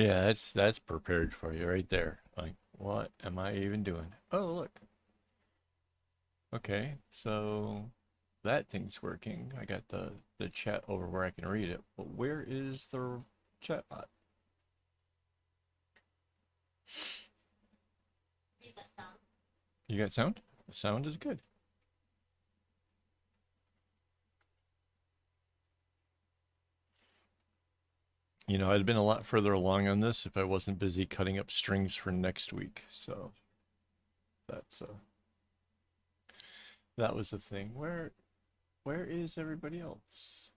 Yeah, that's prepared for you right there. Like, what am I even doing? Oh, look. Okay, so that thing's working. I got the chat over where I can read it. But where is the chat bot? You got sound? The sound is good. You know, I'd have been a lot further along on this if I wasn't busy cutting up strings for next week. So that's that was the thing. Where is everybody else?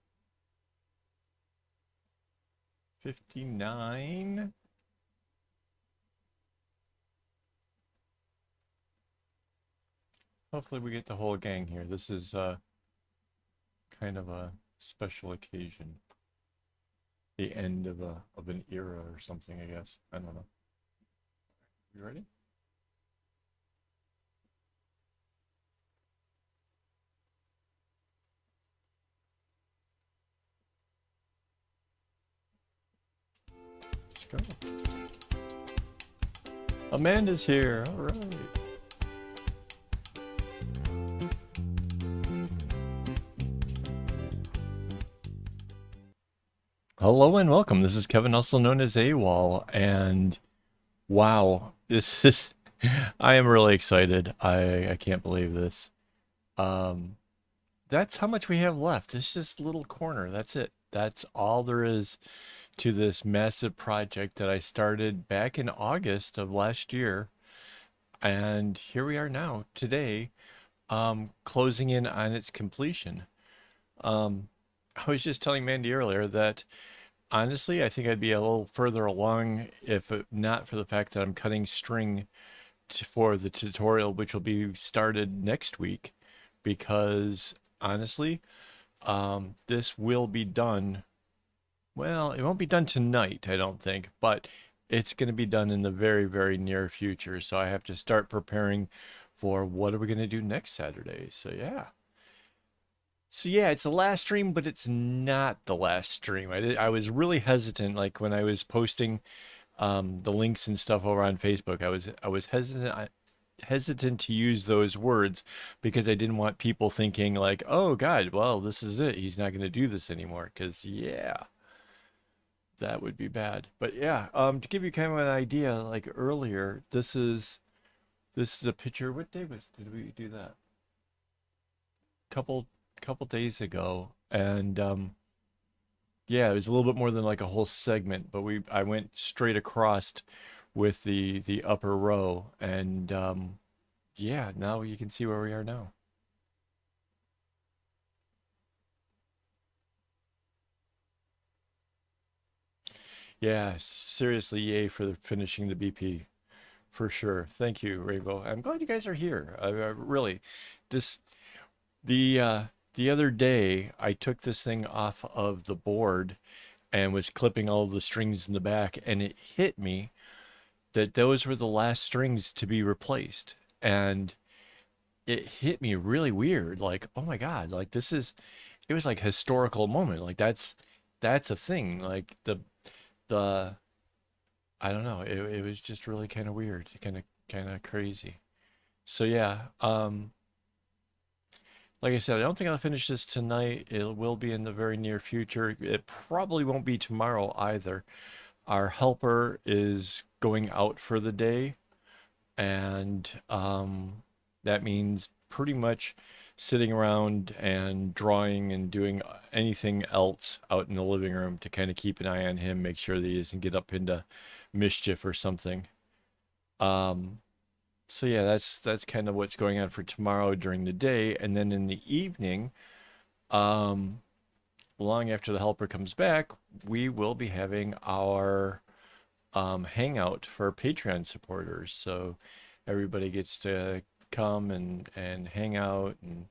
59. Hopefully we get the whole gang here. This is kind of a special occasion. The end of an era or something, I guess. I don't know. You ready? Let's go. Amanda's here. All right. Hello and welcome. This is Kevin, also known as AWOL, and wow, this is I am really excited. I can't believe this. Um, that's how much we have left. This is a little corner. That's it. That's all there is to this massive project that I started back in August of last year. And here we are now, today, closing in on its completion. Um, I was just telling Mandy earlier that honestly, I think I'd be a little further along if not for the fact that I'm cutting string for the tutorial, which will be started next week, because honestly, this will be done. Well, it won't be done tonight, I don't think, but it's going to be done in the very, very near future. So I have to start preparing for what are we going to do next Saturday. So yeah. So yeah, it's the last stream, but it's not the last stream. I was really hesitant, like when I was posting the links and stuff over on Facebook. I was hesitant to use those words because I didn't want people thinking like, oh God, well, this is it. He's not going to do this anymore. Because yeah, that would be bad. But yeah, to give you kind of an idea, like earlier, this is a picture. What day did we do that? Couple couple days ago, and yeah, it was a little bit more than like a whole segment, but we I went straight across with the upper row, and yeah, now you can see where we are now. Yeah, seriously, yay for finishing the BP for sure. Thank you, Rainbow. I'm glad you guys are here. I really, this the the other day I took this thing off of the board and was clipping all the strings in the back, and it hit me that those were the last strings to be replaced, and it hit me really weird. Like, oh my God, like this is, it was like historical moment. Like that's a thing. Like the I don't know. It was just really kind of weird, kind of crazy. So yeah, like I said, I don't think I'll finish this tonight. It will be in the very near future. It probably won't be tomorrow either. Our helper is going out for the day, and that means pretty much sitting around and drawing and doing anything else out in the living room to kind of keep an eye on him, make sure that he doesn't get up into mischief or something. Um, so yeah, that's kind of what's going on for tomorrow during the day, and then in the evening, um, long after the helper comes back, we will be having our hangout for Patreon supporters. So everybody gets to come and hang out and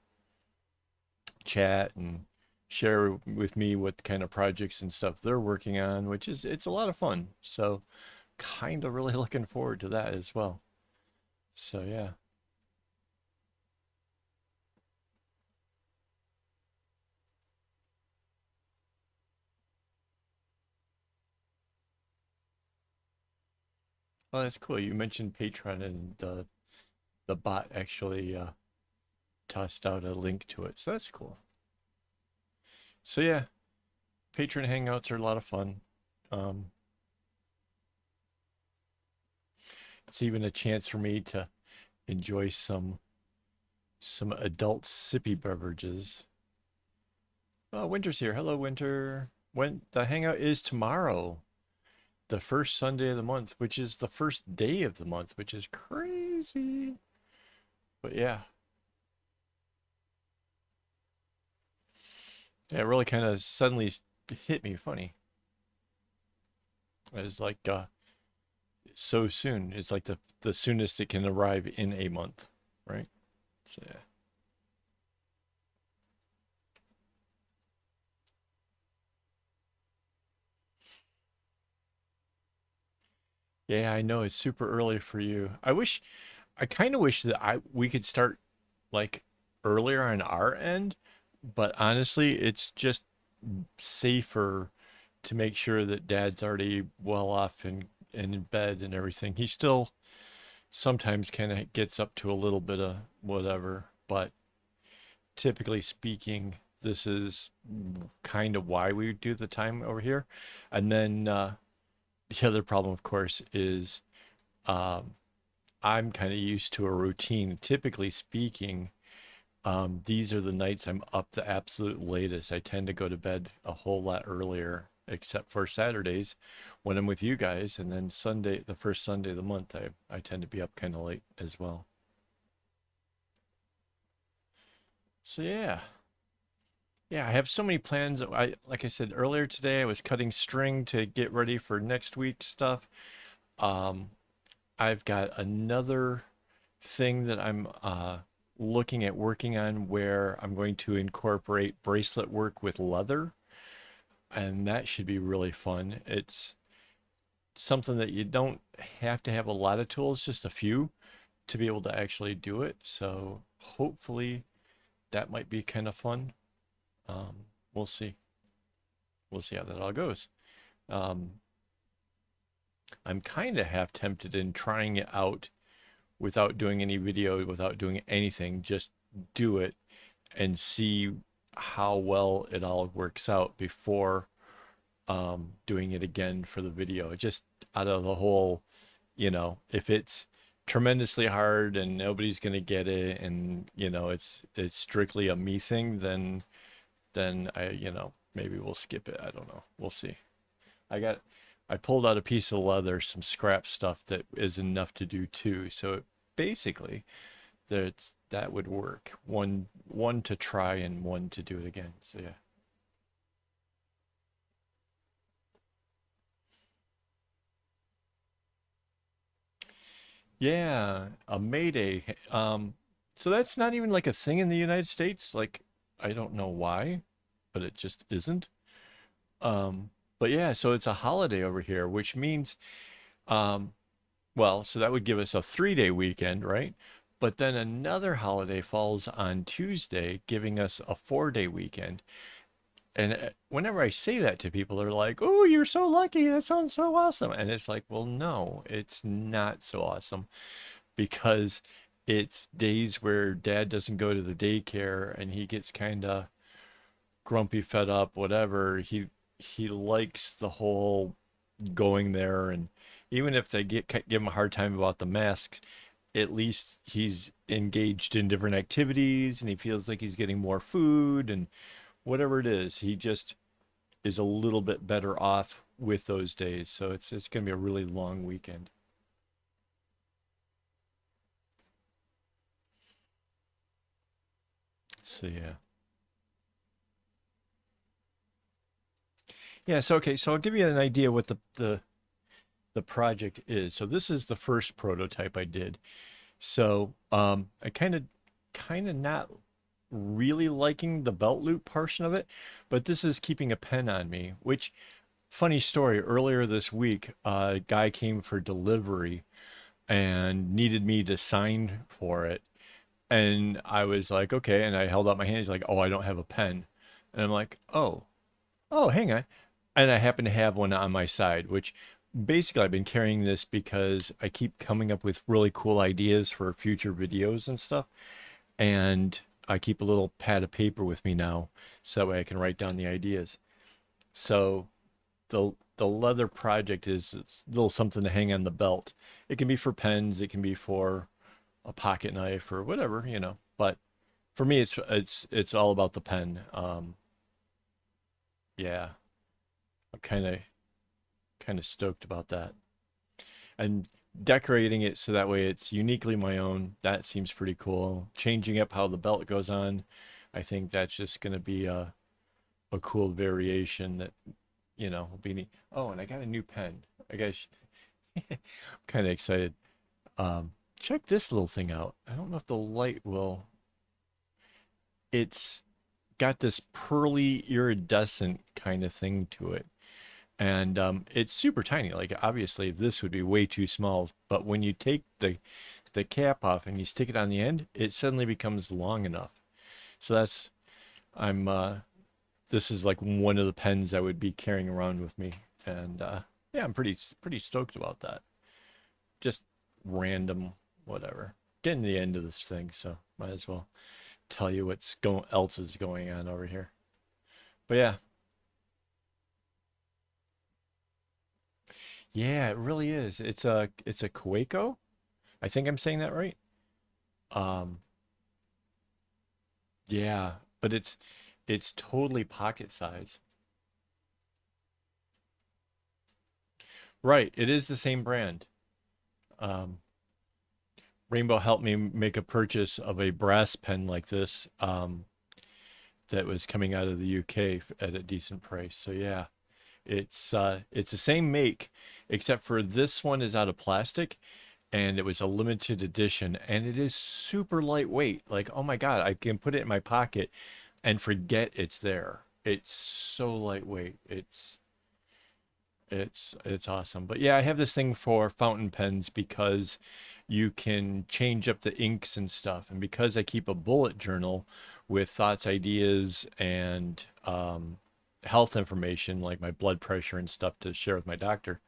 chat and share with me what kind of projects and stuff they're working on, which is it's a lot of fun. So kind of really looking forward to that as well. So yeah. Oh, that's cool. You mentioned Patreon, and the bot actually tossed out a link to it, so that's cool. So yeah, Patreon hangouts are a lot of fun. Um, it's even a chance for me to enjoy some adult sippy beverages. Oh, Winter's here. Hello, Winter. When the hangout is tomorrow, the first Sunday of the month, which is the first day of the month, which is crazy. But yeah, it really kind of suddenly hit me funny. It was like so soon. It's like the soonest it can arrive in a month, right? So yeah. Yeah, I know it's super early for you. I kind of wish that I we could start like earlier on our end, but honestly, it's just safer to make sure that dad's already well off and in bed and everything. He still sometimes kind of gets up to a little bit of whatever, but typically speaking, this is kind of why we do the time over here. And then the other problem, of course, is um, I'm kind of used to a routine. Typically speaking, these are the nights I'm up the absolute latest. I tend to go to bed a whole lot earlier, except for Saturdays when I'm with you guys. And then Sunday, the first Sunday of the month, I tend to be up kind of late as well. So yeah. Yeah, I have so many plans. Like I said earlier today, I was cutting string to get ready for next week's stuff. Um, I've got another thing that I'm looking at working on where I'm going to incorporate bracelet work with leather, and that should be really fun. It's something that you don't have to have a lot of tools, just a few, to be able to actually do it. So hopefully that might be kind of fun. We'll see. We'll see how that all goes. Um, I'm kind of half tempted in trying it out without doing any video, without doing anything, just do it and see how well it all works out before doing it again for the video. Just out of the whole, if it's tremendously hard and nobody's gonna get it, and it's strictly a me thing, then maybe we'll skip it. I don't know. We'll see. I got I pulled out a piece of leather, some scrap stuff that is enough to do two. So basically, that would work. One to try and one to do it again. So yeah. Yeah, a Mayday. So that's not even like a thing in the United States. Like, I don't know why, but it just isn't. But yeah, so it's a holiday over here, which means, um, well, so that would give us a 3-day weekend, right? But then another holiday falls on Tuesday, giving us a 4-day weekend. And whenever I say that to people, they're like, "Oh, you're so lucky. That sounds so awesome." And it's like, well, no, it's not so awesome because it's days where dad doesn't go to the daycare and he gets kind of grumpy, fed up, whatever. He likes the whole going there, and even if they give him a hard time about the masks, at least he's engaged in different activities and he feels like he's getting more food and whatever it is, he just is a little bit better off with those days. So it's going to be a really long weekend. So yeah. Yeah, so okay, so I'll give you an idea what the project is. So this is the first prototype I did. So I kind of not really liking the belt loop portion of it, but this is keeping a pen on me, which funny story, earlier this week, a guy came for delivery and needed me to sign for it. And I was like, okay. And I held out my hand. He's like, oh, I don't have a pen. And I'm like, oh, hang on. And I happen to have one on my side, which basically I've been carrying this because I keep coming up with really cool ideas for future videos and stuff. And I keep a little pad of paper with me now so that way I can write down the ideas. So the leather project is a little something to hang on the belt. It can be for pens, it can be for a pocket knife or whatever, you know. But for me, it's all about the pen. Yeah, I'm kind of stoked about that, and decorating it so that way it's uniquely my own. That seems pretty cool. Changing up how the belt goes on, I think that's just gonna be a cool variation that will be neat. Oh, and I got a new pen. I guess I'm kind of excited. Check this little thing out. I don't know if the light will. It's got this pearly iridescent kind of thing to it. And it's super tiny. Like obviously this would be way too small, but when you take the cap off and you stick it on the end, it suddenly becomes long enough. So that's I'm this is like one of the pens I would be carrying around with me, and yeah, I'm pretty stoked about that. Just random whatever. Getting to the end of this thing, so might as well tell you what's going else is going on over here. But yeah, yeah, it really is. It's a Kueko. I think I'm saying that right. Um, yeah, but it's totally pocket size. Right, it is the same brand. Um, Rainbow helped me make a purchase of a brass pen like this that was coming out of the UK at a decent price. So yeah, it's the same make, except for this one is out of plastic and it was a limited edition and it is super lightweight. Like, oh my God, I can put it in my pocket and forget it's there. It's so lightweight. It's awesome. But yeah, I have this thing for fountain pens because you can change up the inks and stuff. And because I keep a bullet journal with thoughts, ideas, and health information like my blood pressure and stuff to share with my doctor,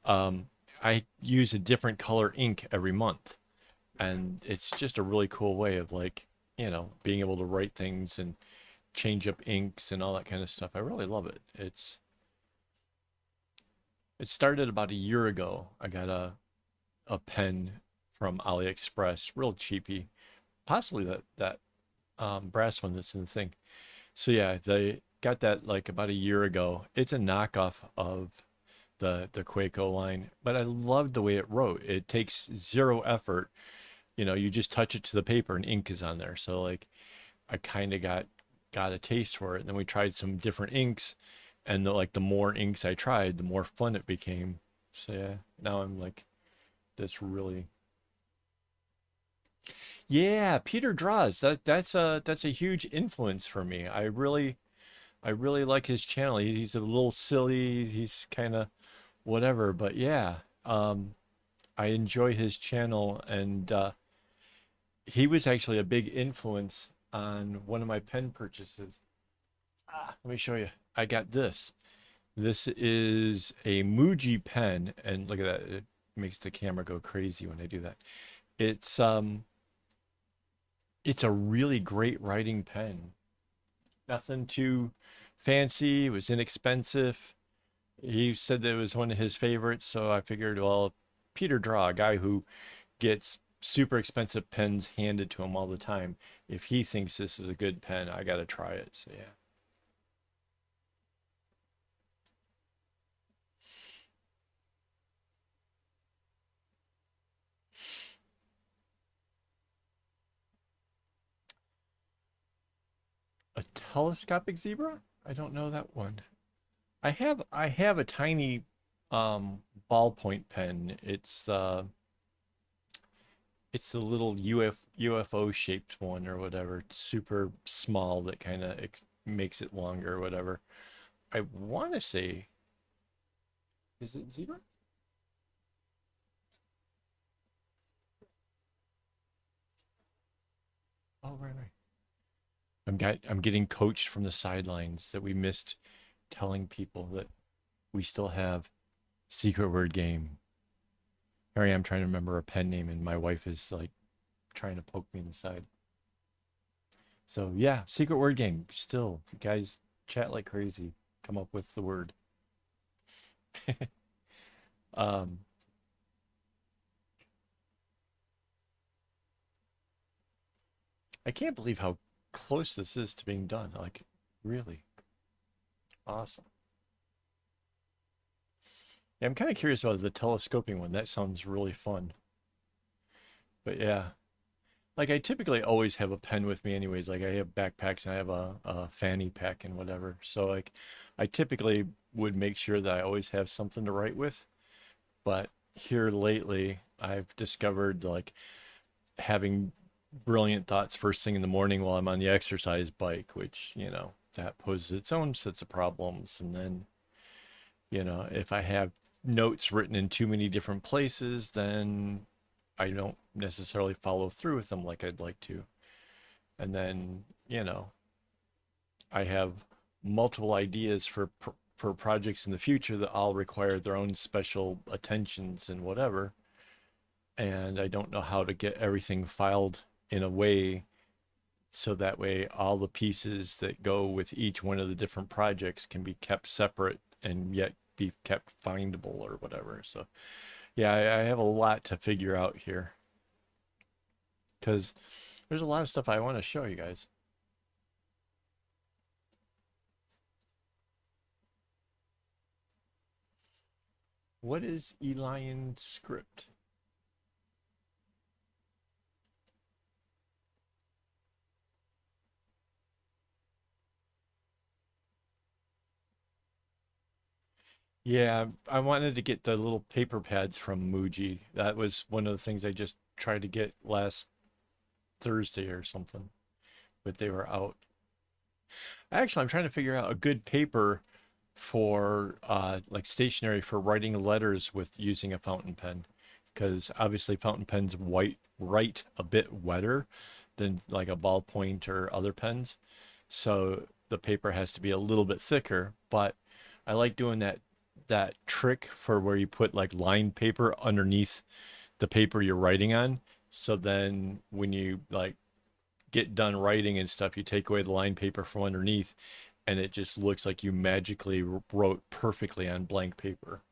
um, I use a different color ink every month. And it's just a really cool way of like, being able to write things and change up inks and all that kind of stuff. I really love it. It started about a year ago. I got a pen from AliExpress, real cheapy, possibly that brass one that's in the thing. So yeah, they got that like about a year ago. It's a knockoff of the Quaco line, but I love the way it wrote. It takes zero effort. You just touch it to the paper and ink is on there. So like I kind of got a taste for it. And then we tried some different inks, and the more inks I tried, the more fun it became. So yeah, now I'm like this really. Yeah, Peter draws. That's a huge influence for me. I really like his channel. He's a little silly. He's kind of whatever, but yeah, I enjoy his channel, and he was actually a big influence on one of my pen purchases. Let me show you. I got this. This is a Muji pen, and look at that. It makes the camera go crazy when I do that. It's um it's a really great writing pen. Nothing too fancy. It was inexpensive. He said that it was one of his favorites, so I figured, well, Peter Draw, a guy who gets super expensive pens handed to him all the time, if he thinks this is a good pen, I gotta try it. So yeah. A telescopic zebra? I don't know that one. I have a tiny ballpoint pen. It's the little UFO shaped one or whatever. It's super small that kind of makes it longer or whatever. I want to say, is it zebra? Oh, right, right. I'm getting coached from the sidelines that we missed telling people that we still have Secret word game. Here I am trying to remember a pen name, and my wife is like trying to poke me in the side. So yeah, secret word game. Still, you guys chat like crazy. Come up with the word. um, I can't believe how close this is to being done. Like, really awesome. Yeah, I'm kind of curious about the telescoping one. That sounds really fun. But yeah, like I typically always have a pen with me anyways. Like I have backpacks and I have a fanny pack and whatever. So like I typically would make sure that I always have something to write with. But here lately, I've discovered like having brilliant thoughts first thing in the morning while I'm on the exercise bike, which, that poses its own sets of problems. And then, if I have notes written in too many different places, then I don't necessarily follow through with them like I'd like to. And then, I have multiple ideas for projects in the future that all require their own special attentions and whatever. And I don't know how to get everything filed in a way so that way all the pieces that go with each one of the different projects can be kept separate and yet be kept findable or whatever. So, yeah, I have a lot to figure out here because there's a lot of stuff I want to show you guys. What is Elian script? Yeah, I wanted to get the little paper pads from Muji. That was one of the things I just tried to get last Thursday or something, but they were out. Actually, I'm trying to figure out a good paper for like stationery for writing letters with using a fountain pen, because obviously fountain pens write a bit wetter than like a ballpoint or other pens. So the paper has to be a little bit thicker, but I like doing that trick for where you put like lined paper underneath the paper you're writing on. So then when you like get done writing and stuff, you take away the lined paper from underneath and it just looks like you magically wrote perfectly on blank paper.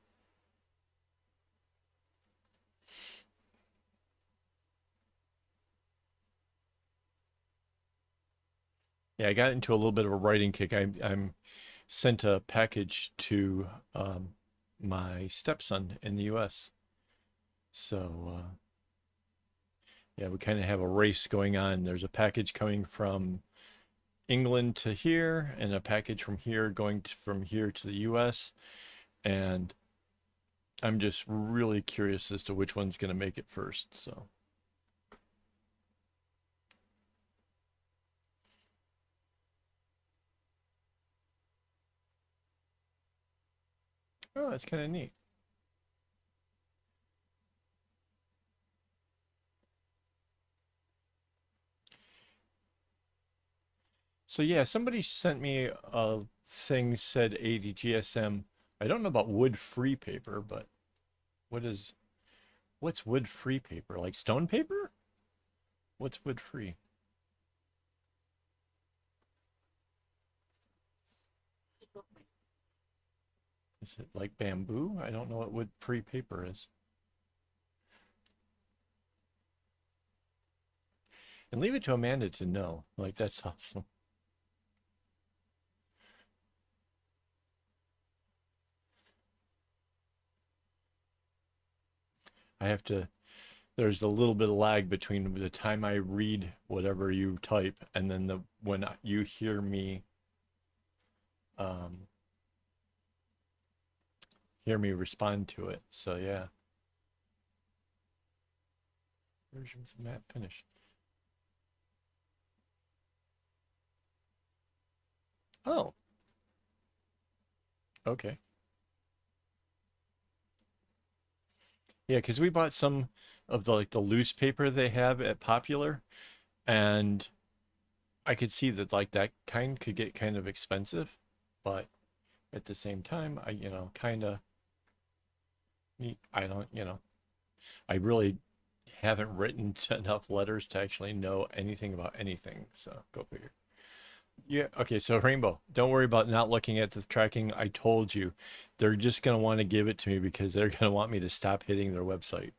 Yeah, I got into a little bit of a writing kick. I'm sent a package to my stepson in the U.S. So yeah, we kind of have a race going on. There's a package coming from England to here, and a package from here going from here to the U.S. And I'm just really curious as to which one's going to make it first. So, oh, that's kind of neat. So yeah, somebody sent me a thing said 80 GSM. I don't know about wood-free paper, but what is what's wood-free paper? Like stone paper? What's wood-free? Is it like bamboo? I don't know what wood-free paper is. And leave it to Amanda to know. Like that's awesome. I have to there's a little bit of lag between the time I read whatever you type and then the when you um, hear me respond to it. So yeah, version with the matte finish. Oh, okay. Yeah, because we bought some of the like the loose paper they have at Popular, and I could see that like that kind could get kind of expensive, but at the same time, I kind of I don't, I really haven't written enough letters to actually know anything about anything. So go figure. Yeah. Okay. So Rainbow, don't worry about not looking at the tracking. I told you, they're just gonna want to give it to me because they're gonna want me to stop hitting their website.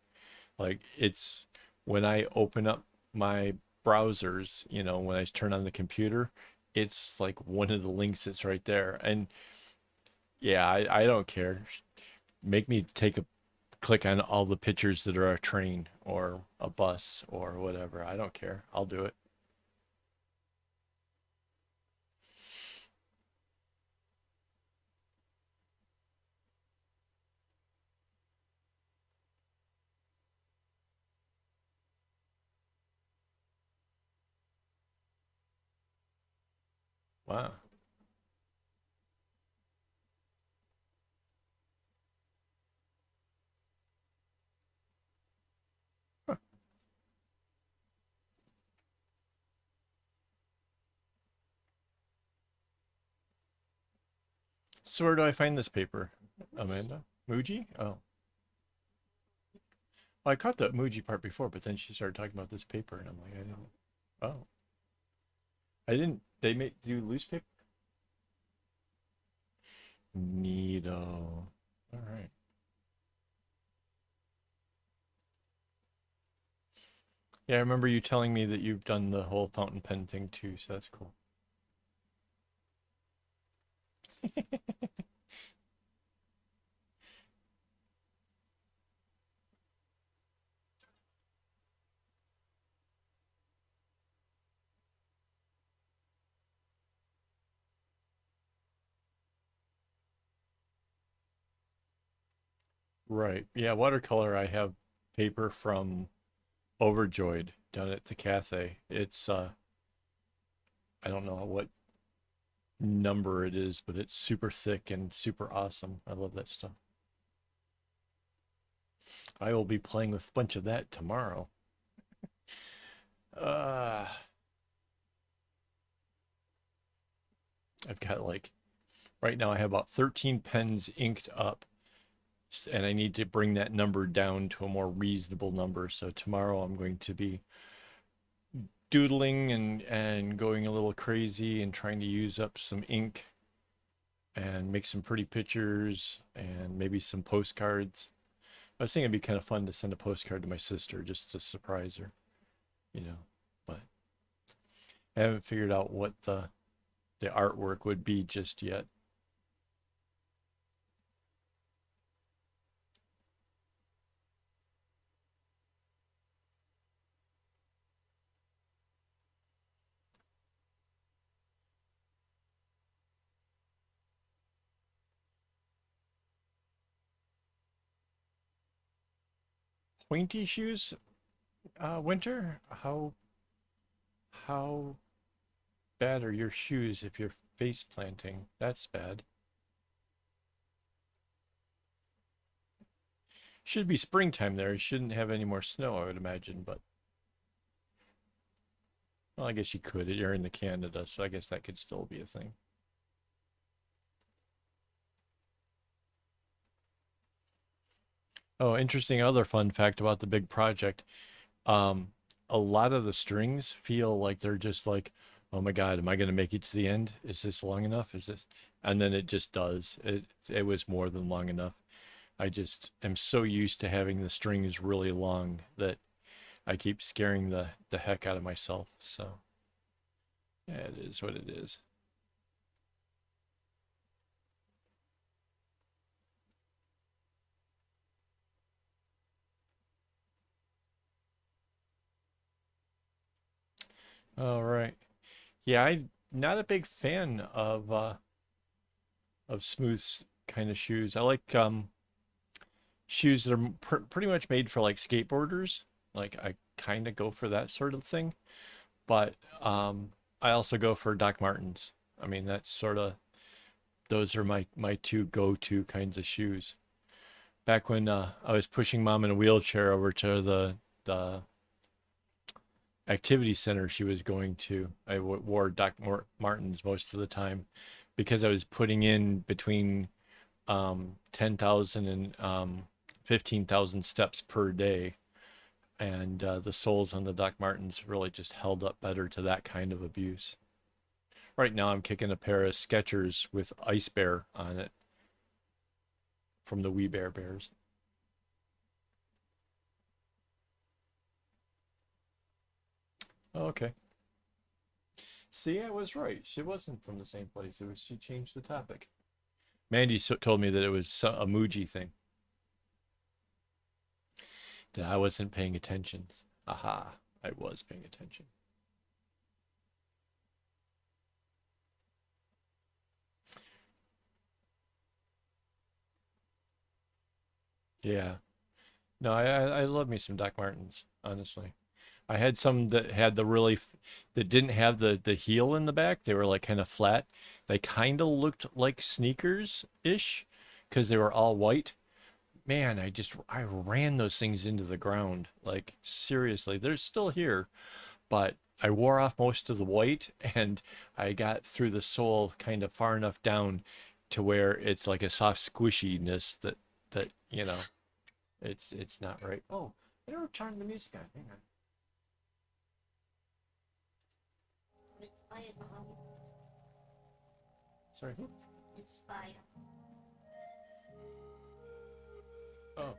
Like it's when I open up my browsers, when I turn on the computer, it's like one of the links that's right there. And yeah, I don't care. Make me take a click on all the pictures that are a train or a bus or whatever. I don't care. I'll do it. Wow. Huh. So where do I find this paper, Amanda? Muji? Oh, well, I caught the Muji part before, but then she started talking about this paper, and I'm like, I didn't. Oh, I didn't. They make do loose paper. Neato. All right. Yeah, I remember you telling me that you've done the whole fountain pen thing too, so that's cool. Right. Yeah, watercolor. I have paper from Overjoyed down at the cafe. It's I don't know what number it is, but it's super thick and super awesome. I love that stuff. I will be playing with a bunch of that tomorrow. Uh, I've got like right now I have about 13 pens inked up, and I need to bring that number down to a more reasonable number. So tomorrow I'm going to be doodling and going a little crazy and trying to use up some ink and make some pretty pictures and maybe some postcards. I was thinking it'd be kind of fun to send a postcard to my sister just to surprise her, you know. But I haven't figured out what the artwork would be just yet. Pointy shoes, Winter? How bad are your shoes if you're face planting? That's bad. Should be springtime there. You shouldn't have any more snow, I would imagine, but well, I guess you could. You're in the Canada, so I guess that could still be a thing. Oh, interesting other fun fact about the big project. Um, a lot of the strings feel like they're just like, oh my God, am I going to make it to the end? Is this long enough? Is this? And then it just does. It was more than long enough. I just am so used to having the strings really long that I keep scaring the heck out of myself. So yeah, it is what it is. All right. Yeah, I'm not a big fan of smooth kind of shoes. I like shoes that are pretty much made for like skateboarders. Like I kind of go for that sort of thing, but I also go for Doc Martens. I mean, that's sort of those are my two go-to kinds of shoes. Back when I was pushing mom in a wheelchair over to the activity center she was going to, I wore Doc Martens most of the time because I was putting in between 10,000 and 15,000 steps per day. And the soles on the Doc Martens really just held up better to that kind of abuse. Right now I'm kicking a pair of Skechers with Ice Bear on it from the We Bear Bears. Okay. See, I was right. She wasn't from the same place. It was she changed the topic. Mandy told me that it was a Muji thing. That I wasn't paying attention. Aha, I was paying attention. Yeah. No, I love me some Doc Martens, honestly. I had some that had the really that didn't have the heel in the back. They were like kind of flat. They kind of looked like sneakers ish because they were all white. Man, I ran those things into the ground. Like seriously, they're still here, but I wore off most of the white and I got through the sole kind of far enough down to where it's like a soft squishiness that it's not right. Oh, I never turned the music on. Hang on. Sorry, who? Oh.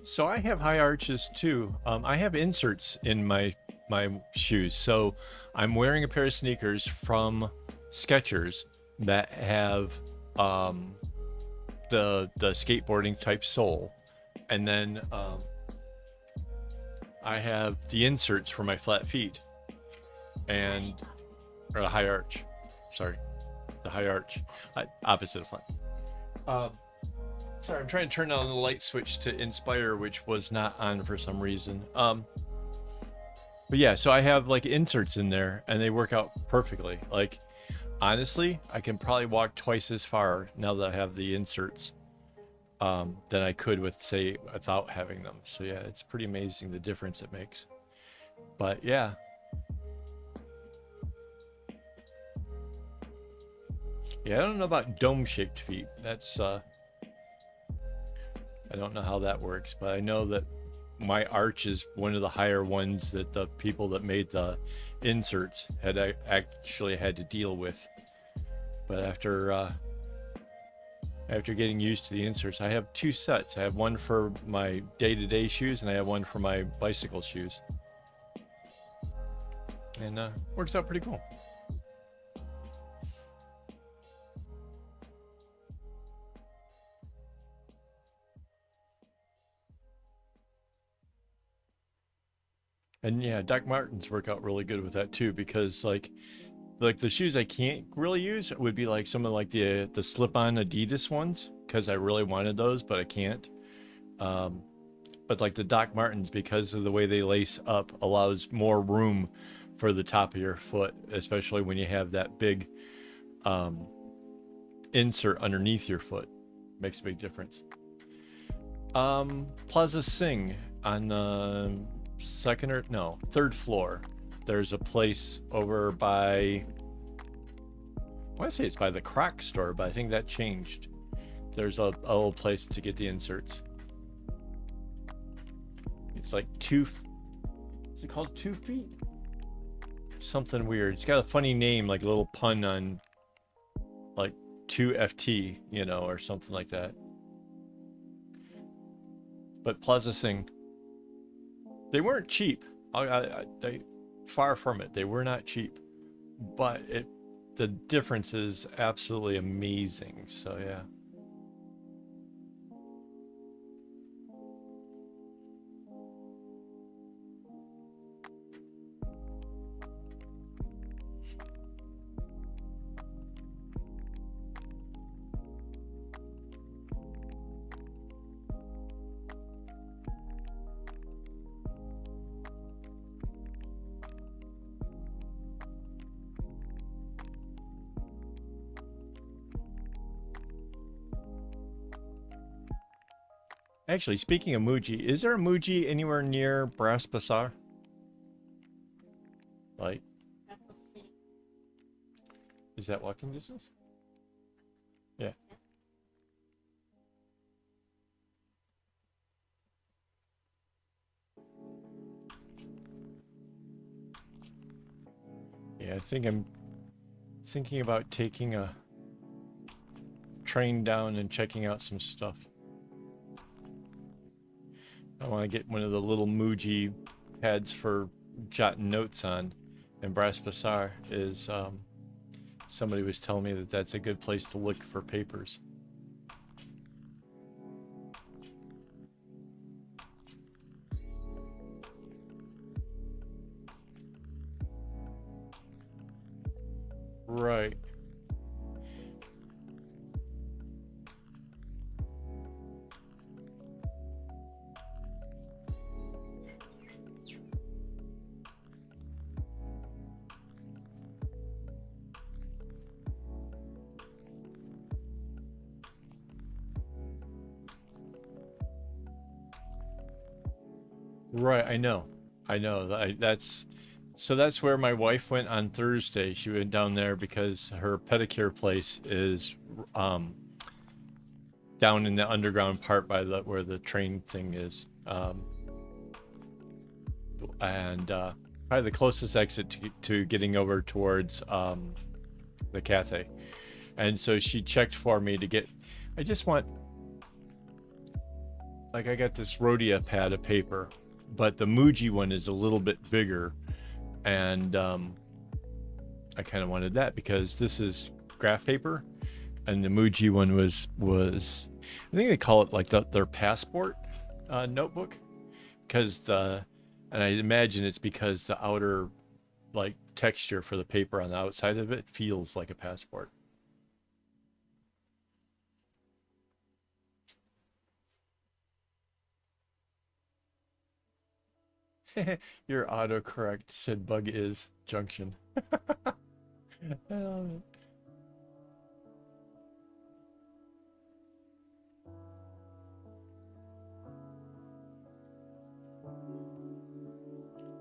So I have high arches too. I have inserts in my shoes. So I'm wearing a pair of sneakers from Skechers that have the skateboarding type sole, and then I have the inserts for my flat feet, and or the high arch. Sorry, the high arch, opposite of flat. Sorry, I'm trying to turn on the light switch to Inspire, which was not on for some reason. But yeah, so I have like inserts in there, and they work out perfectly. Like, honestly, I can probably walk twice as far now that I have the inserts than I could with, say, without having them. So yeah, it's pretty amazing the difference it makes. But yeah. Yeah, I don't know about dome-shaped feet. That's I don't know how that works, but I know that my arch is one of the higher ones that the people that made the inserts had actually had to deal with. But after getting used to the inserts, I have two sets. I have one for my day-to-day shoes, and I have one for my bicycle shoes. And works out pretty cool. And yeah, Doc Martens work out really good with that too, because like the shoes I can't really use would be like some of like the slip-on Adidas ones, because I really wanted those, but I can't. But like the Doc Martens, because of the way they lace up, allows more room for the top of your foot, especially when you have that big insert underneath your foot. Makes a big difference. Plaza Sing on the third floor. There's a place over by, I want to say it's by the Croc store, but I think that changed. There's a little place to get the inserts. It's like is it called 2 feet? Something weird. It's got a funny name, like a little pun on like 2FT, or something like that. But Plaza Sing, they weren't cheap. They far from it. They were not cheap, but the difference is absolutely amazing. So yeah. Actually, speaking of Muji, is there a Muji anywhere near Brass Bazaar? Like, is that walking distance? Yeah. Yeah, I think I'm thinking about taking a train down and checking out some stuff. I want to get one of the little Muji pads for jotting notes on. And Brass Bazaar is, somebody was telling me that that's a good place to look for papers. Right. Right, I know. I know. That's where my wife went on Thursday. She went down there because her pedicure place is um, down in the underground part by where the train thing is. And probably the closest exit to getting over towards the cafe. And so she checked for me to get. I just want, like, I got this Rhodia pad of paper, but the Muji one is a little bit bigger, and I kind of wanted that because this is graph paper, and the Muji one was I think they call it like their passport notebook, because and I imagine it's because the outer like texture for the paper on the outside of it feels like a passport. Your autocorrect said bug is junction. I love it.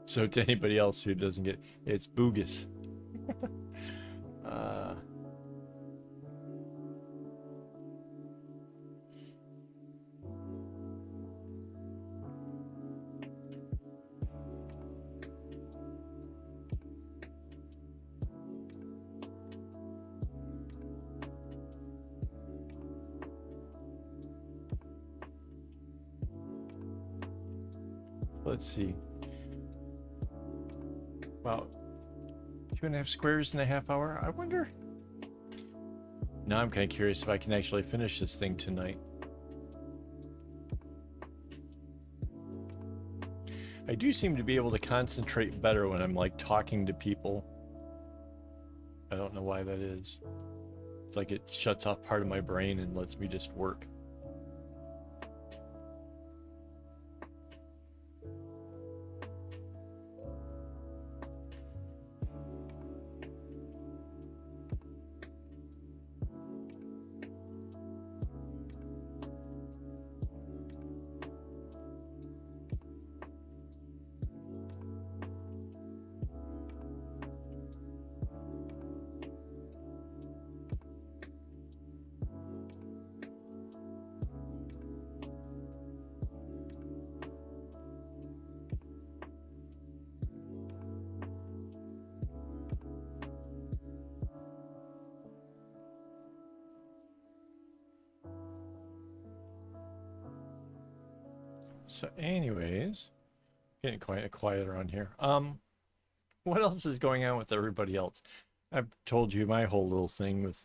So to anybody else who doesn't get, it's Boogus. uh, let's see. About 2.5 squares in a half hour. I wonder. Now I'm kind of curious if I can actually finish this thing tonight. I do seem to be able to concentrate better when I'm like talking to people. I don't know why that is. It's like it shuts off part of my brain and lets me just work. So anyways, getting quite quiet around here. What else is going on with everybody else? I've told you my whole little thing with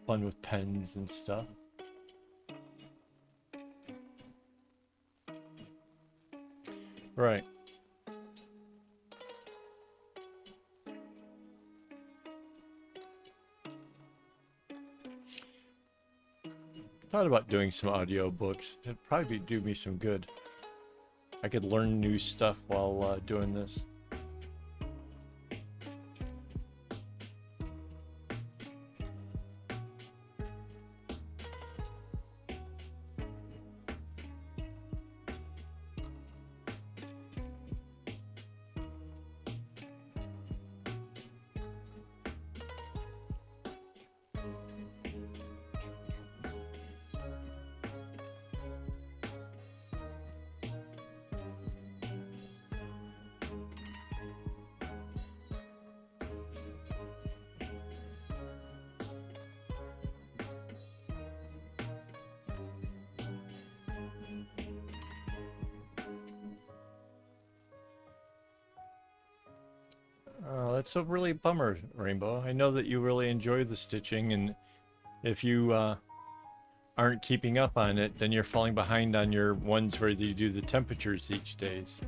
fun with pens and stuff. Right. Thought about doing some audio books. It'd probably do me some good. I could learn new stuff while doing this. Oh, that's a really bummer, Rainbow. I know that you really enjoy the stitching, and if you aren't keeping up on it, then you're falling behind on your ones where you do the temperatures each days.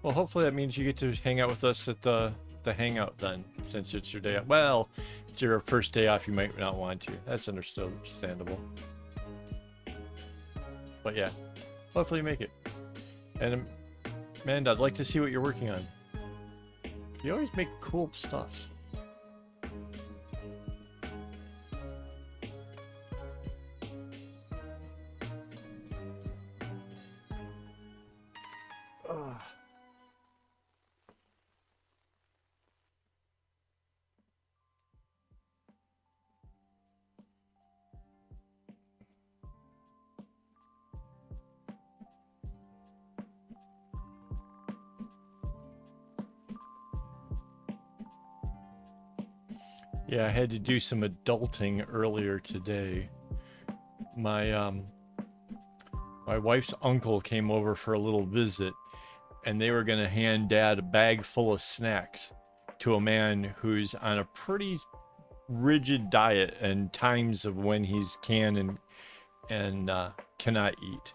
Well, hopefully that means you get to hang out with us at the hangout then, since it's your day off. Well, it's your first day off, you might not want to. That's understandable. But yeah, hopefully you make it. And Amanda, I'd like to see what you're working on. You always make cool stuff. Ugh. Yeah, I had to do some adulting earlier today. My my wife's uncle came over for a little visit, and they were going to hand Dad a bag full of snacks to a man who's on a pretty rigid diet and times of when he's can and cannot eat.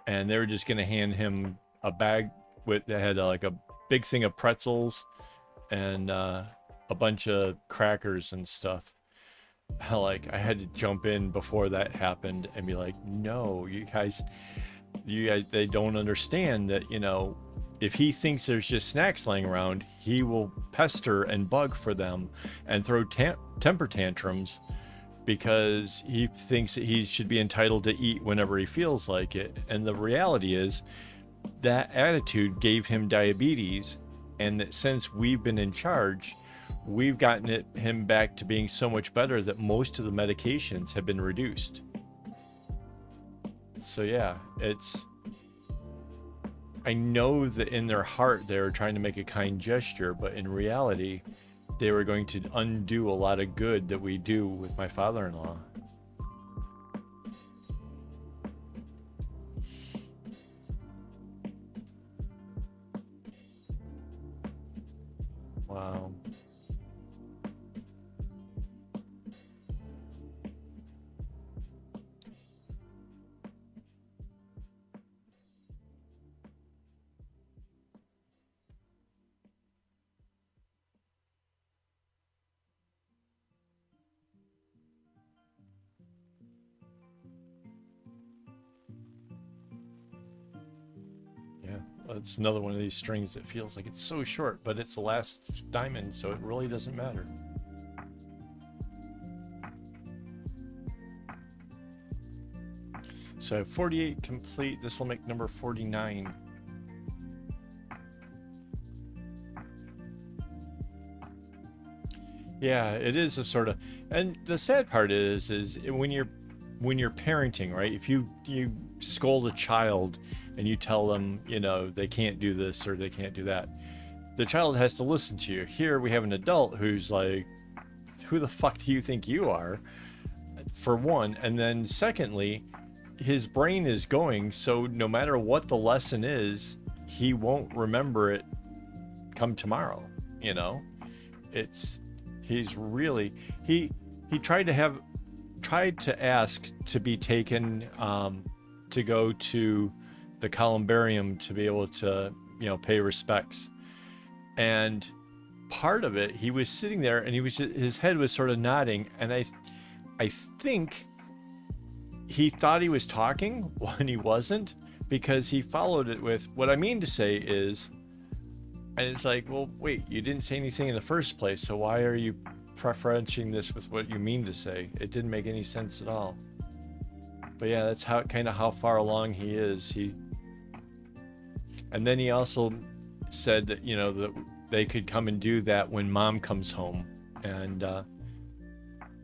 And they were just going to hand him a bag with that had like a big thing of pretzels and a bunch of crackers and stuff. Like I had to jump in before that happened and be like, no, you guys, they don't understand that, if he thinks there's just snacks laying around, he will pester and bug for them and throw temper tantrums because he thinks that he should be entitled to eat whenever he feels like it. And the reality is that attitude gave him diabetes, and that since we've been in charge, we've gotten him back to being so much better that most of the medications have been reduced. So yeah, I know that in their heart they were trying to make a kind gesture, but in reality, they were going to undo a lot of good that we do with my father-in-law. Wow. Yeah, it's another one of these strings that feels like it's so short, but it's the last diamond, so it really doesn't matter. So I have 48 complete. This will make number 49. Yeah, it is a sort of, and the sad part is when you're parenting, right? If you scold a child and you tell them, they can't do this or they can't do that, the child has to listen to you. Here we have an adult who's like, who the fuck do you think you are? For one, and then secondly, his brain is going, so no matter what the lesson is, he won't remember it come tomorrow, you know? It's he's really he tried to ask to be taken to go to the columbarium to be able to pay respects, and part of it he was sitting there and his head was sort of nodding, and I think he thought he was talking when he wasn't, because he followed it with, what I mean to say is, and it's like, well, wait, you didn't say anything in the first place, so why are you preferentiating this with what you mean to say? It didn't make any sense at all. But yeah, that's how far along he is. And then he also said that, that they could come and do that when mom comes home. And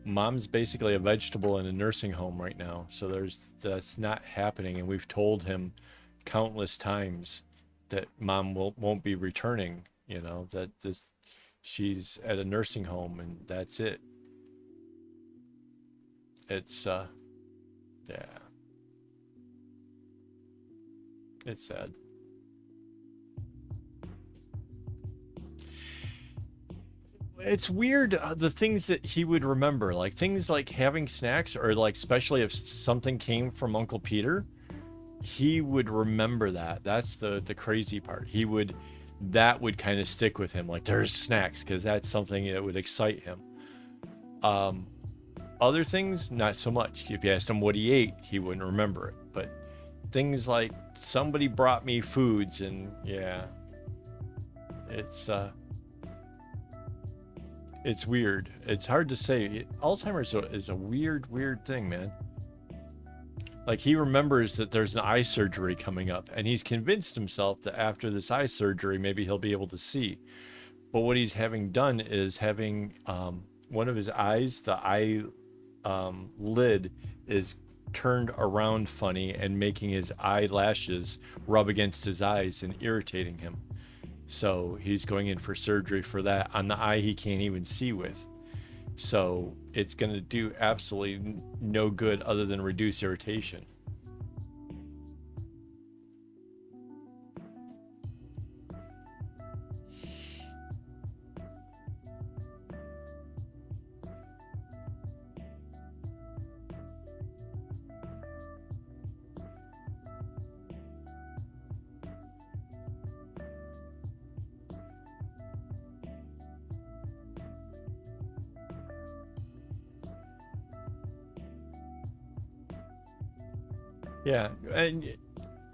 mom's basically a vegetable in a nursing home right now. So that's not happening. And we've told him countless times that mom won't be returning, that she's at a nursing home and that's it. It's yeah, it's sad. It's weird, the things that he would remember, like things like having snacks, or like especially if something came from Uncle Peter, he would remember that. That's the crazy part. That would kind of stick with him, like there's snacks, because that's something that would excite him. Um, Other things, not so much. If you asked him what he ate, he wouldn't remember it. But things like somebody brought me foods, and yeah, it's it's weird. It's hard to say. Alzheimer's is a weird, weird thing, man. Like he remembers that there's an eye surgery coming up, and he's convinced himself that after this eye surgery, maybe he'll be able to see. But what he's having done is having one of his eyes, the eye lid, is turned around funny and making his eyelashes rub against his eyes and irritating him. So he's going in for surgery for that on the eye he can't even see with. So it's going to do absolutely no good other than reduce irritation. Yeah, and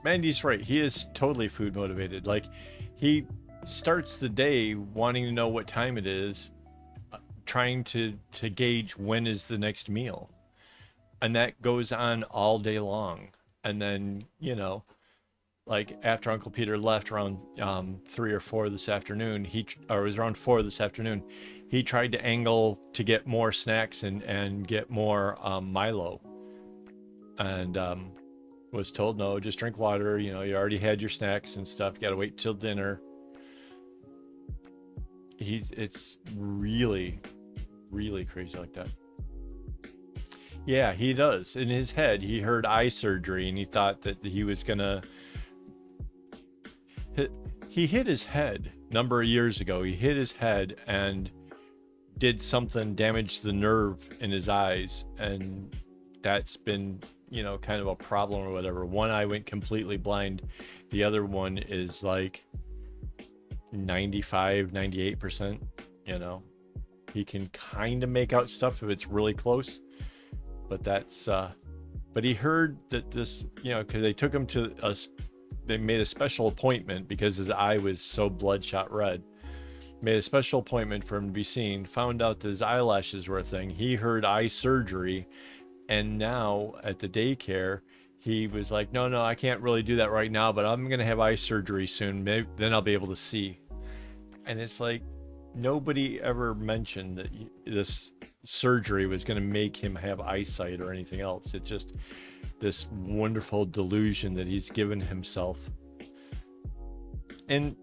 Mandy's right. He is totally food motivated. Like he starts the day wanting to know what time it is, trying to gauge when is the next meal. And that goes on all day long. And then, like after Uncle Peter left around 3 or 4 this afternoon, or it was around 4 this afternoon, he tried to angle to get more snacks and get more Milo, and was told no, just drink water. You already had your snacks and stuff. You got to wait till dinner. It's really, really crazy like that. Yeah, he does. In his head, he heard eye surgery and he thought that he was gonna hit. He hit his head a number of years ago. He hit his head and did something, damaged the nerve in his eyes, and that's been, kind of a problem or whatever. One eye went completely blind. The other one is like 95, 98%. He can kind of make out stuff if it's really close, but but he heard that this, because they took him to us, they made a special appointment because his eye was so bloodshot red. Made a special appointment for him to be seen, found out that his eyelashes were a thing. He heard eye surgery, and now at the daycare, he was like, no, I can't really do that right now, but I'm going to have eye surgery soon. Maybe then I'll be able to see. And it's like, nobody ever mentioned that this surgery was going to make him have eyesight or anything else. It's just this wonderful delusion that he's given himself. And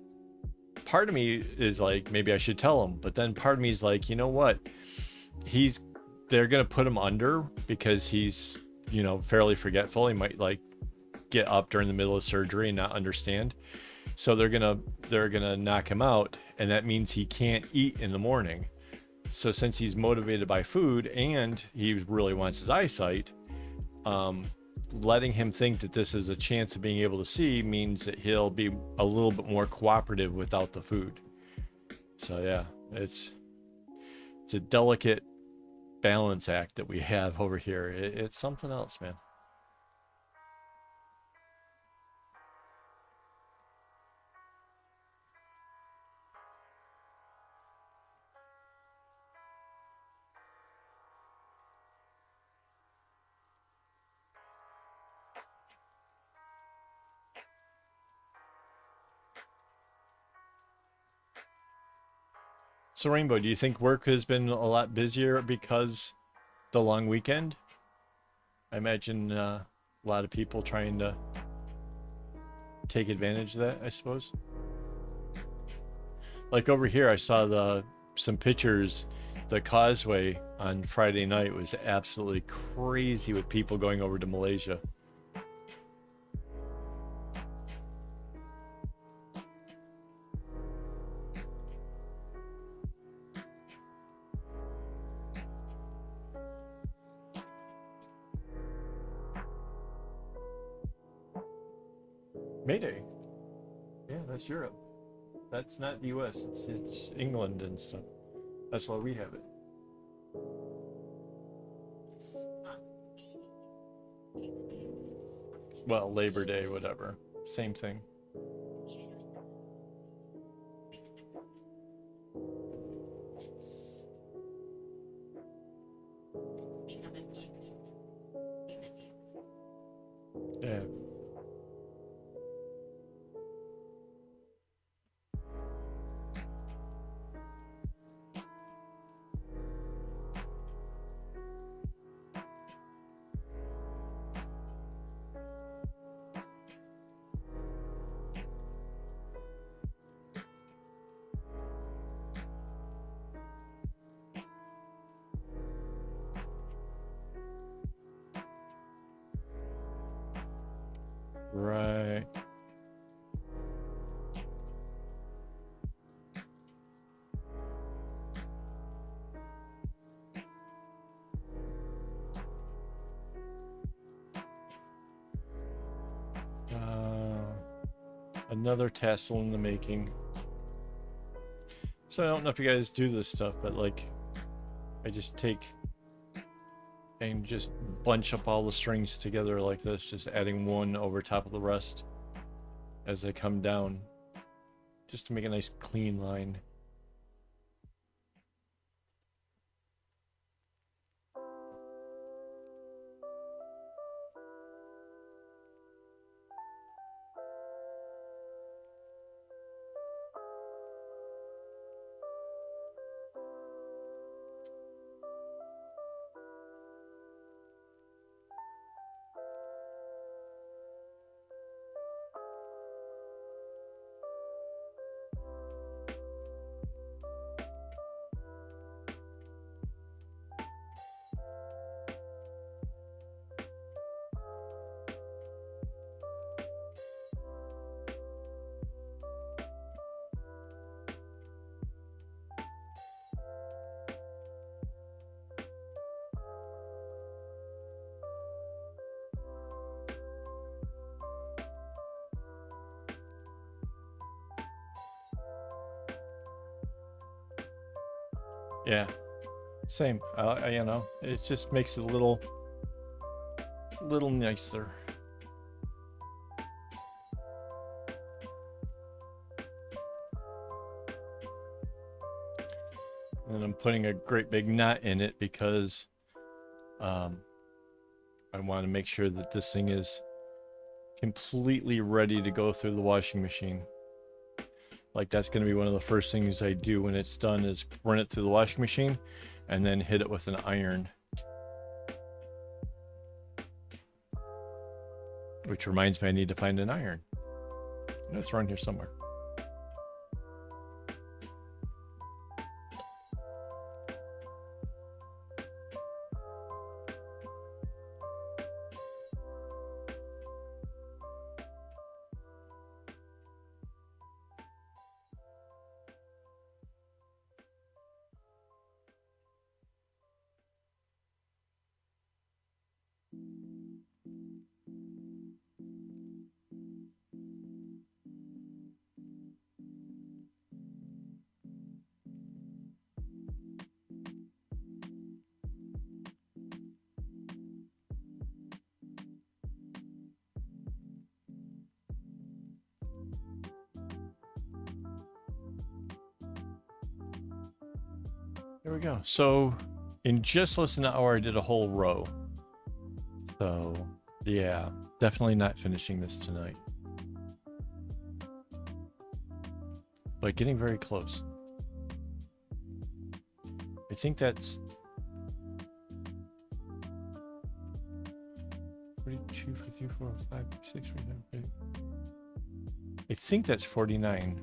part of me is like, maybe I should tell him, but then part of me is like, you know what? They're going to put him under because he's, fairly forgetful. He might like get up during the middle of surgery and not understand. So they're going to knock him out, and that means he can't eat in the morning. So since he's motivated by food and he really wants his eyesight, letting him think that this is a chance of being able to see means that he'll be a little bit more cooperative without the food. So yeah, it's a delicate balance act that we have over here. It's something else, man. So Rainbow, do you think work has been a lot busier because the long weekend? I imagine a lot of people trying to take advantage of that, I suppose. Like over here, I saw some pictures, the causeway on Friday night was absolutely crazy with people going over to Malaysia. Mayday. Yeah, that's Europe. That's not the US. It's England and stuff. That's why we have it. Well, Labor Day, whatever. Same thing. Yeah. Right. Another tassel in the making. So I don't know if you guys do this stuff, but like I just take and just bunch up all the strings together like this, just adding one over top of the rest as they come down, just to make a nice clean line. Yeah, same. You know, it just makes it a little nicer. And I'm putting a great big knot in it because I want to make sure that this thing is completely ready to go through the washing machine. Like that's going to be one of the first things I do when it's done is run it through the washing machine and then hit it with an iron. Which reminds me I need to find an iron. It's around here somewhere. There we go. So in just less than an hour, I did a whole row. So yeah, definitely not finishing this tonight. But getting very close. I think that's 42, 54, 5, 6, 7, 8. I think that's 49.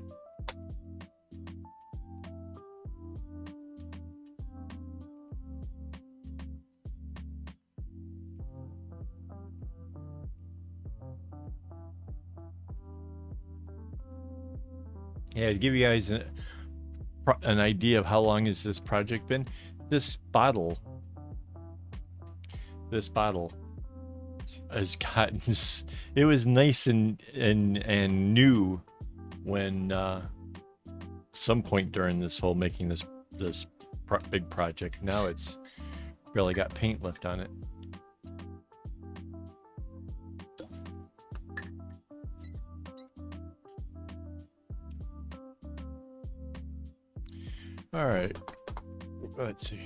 Yeah, to give you guys an idea of how long has this project been, this bottle, this bottle has gotten, it was nice and new when some point during this whole making this big project. Now it's barely got paint left on it. All right, let's see.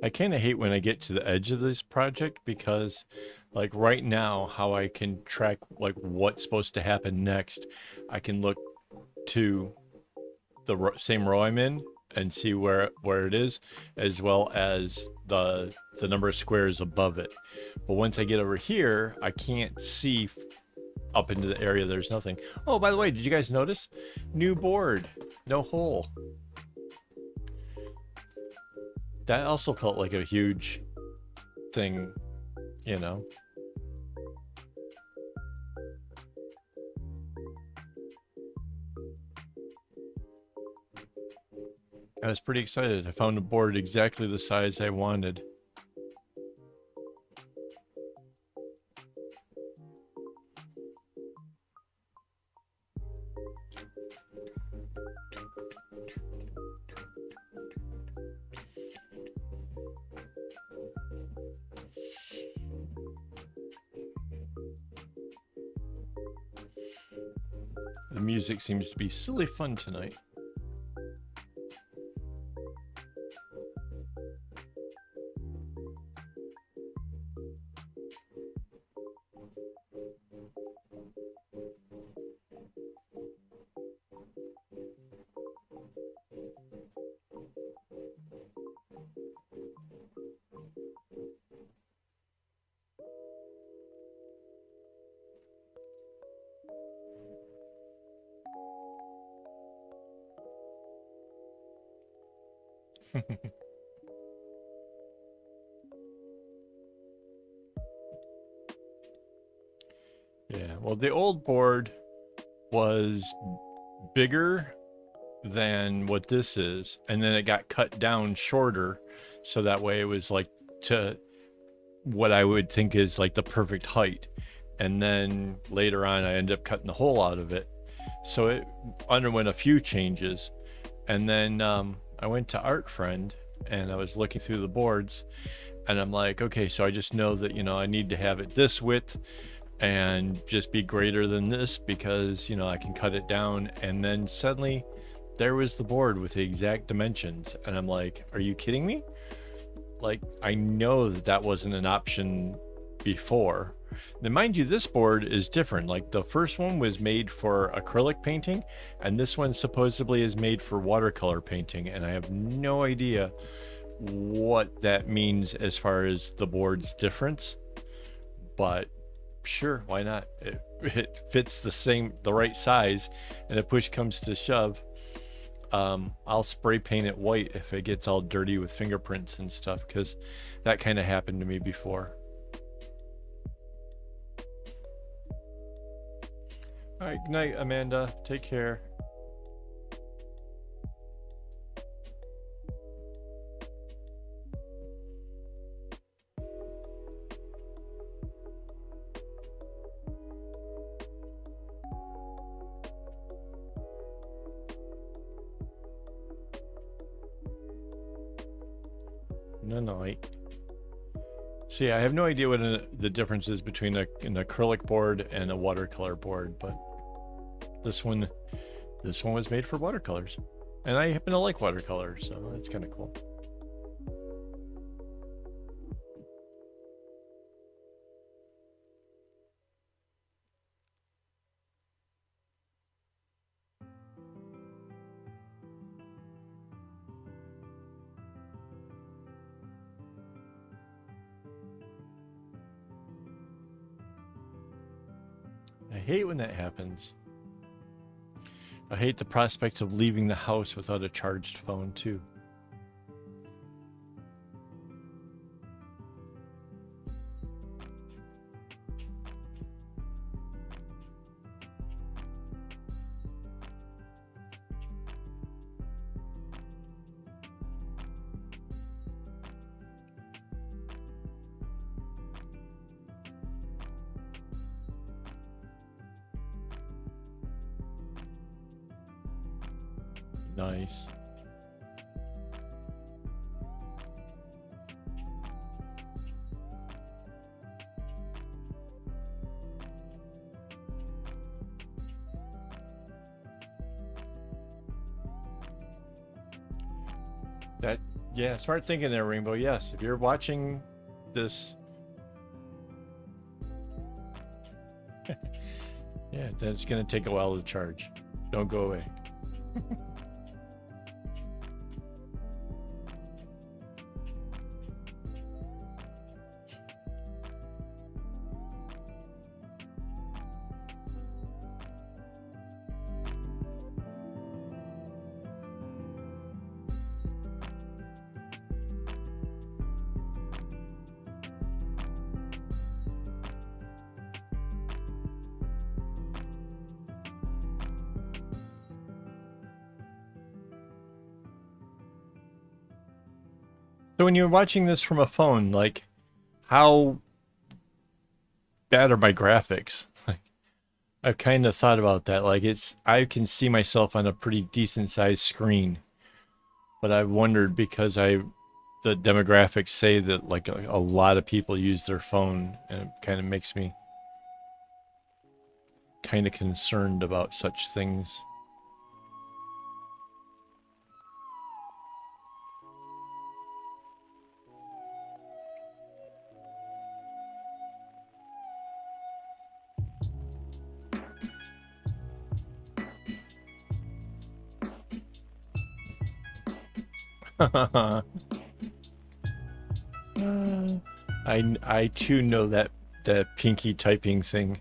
I kind of hate when I get to the edge of this project because, like right now, how I can track like what's supposed to happen next, I can look to the same row I'm in and see where it is, as well as the number of squares above it. But once I get over here, I can't see up into the area. There's nothing. Oh, by the way, did you guys notice? New board, no hole. That also felt like a huge thing, you know. I was pretty excited. I found a board exactly the size I wanted. The music seems to be silly fun tonight. Yeah, well, the old board was bigger than what this is, and then it got cut down shorter, so that way it was like to what I would think is like the perfect height. And then later on, I ended up cutting the hole out of it, so it underwent a few changes. And then I went to Art Friend, and I was looking through the boards, and I'm like, okay, so I just know that I need to have it this width and just be greater than this because I can cut it down. And then suddenly there was the board with the exact dimensions, and I'm like, are you kidding me? Like, I know that wasn't an option before. Now mind you, this board is different. Like, the first one was made for acrylic painting, and this one supposedly is made for watercolor painting, and I have no idea what that means as far as the board's difference, but sure, why not? It fits the right size, and if push comes to shove, I'll spray paint it white if it gets all dirty with fingerprints and stuff, because that kind of happened to me before. All right, good night, Amanda. Take care. No night. See, I have no idea what the difference is between an acrylic board and a watercolor board, but this one was made for watercolors, and I happen to like watercolors, so that's kind of cool. I hate when that happens. I hate the prospect of leaving the house without a charged phone, too. Nice. That, yeah, smart thinking there, Rainbow. Yes, if you're watching this, yeah, then it's gonna take a while to charge. Don't go away. So when you're watching this from a phone, like, how bad are my graphics? Like, I've kind of thought about that. Like, I can see myself on a pretty decent sized screen, but I've wondered because the demographics say that like a lot of people use their phone, and it kind of makes me kind of concerned about such things. I too know that pinky typing thing.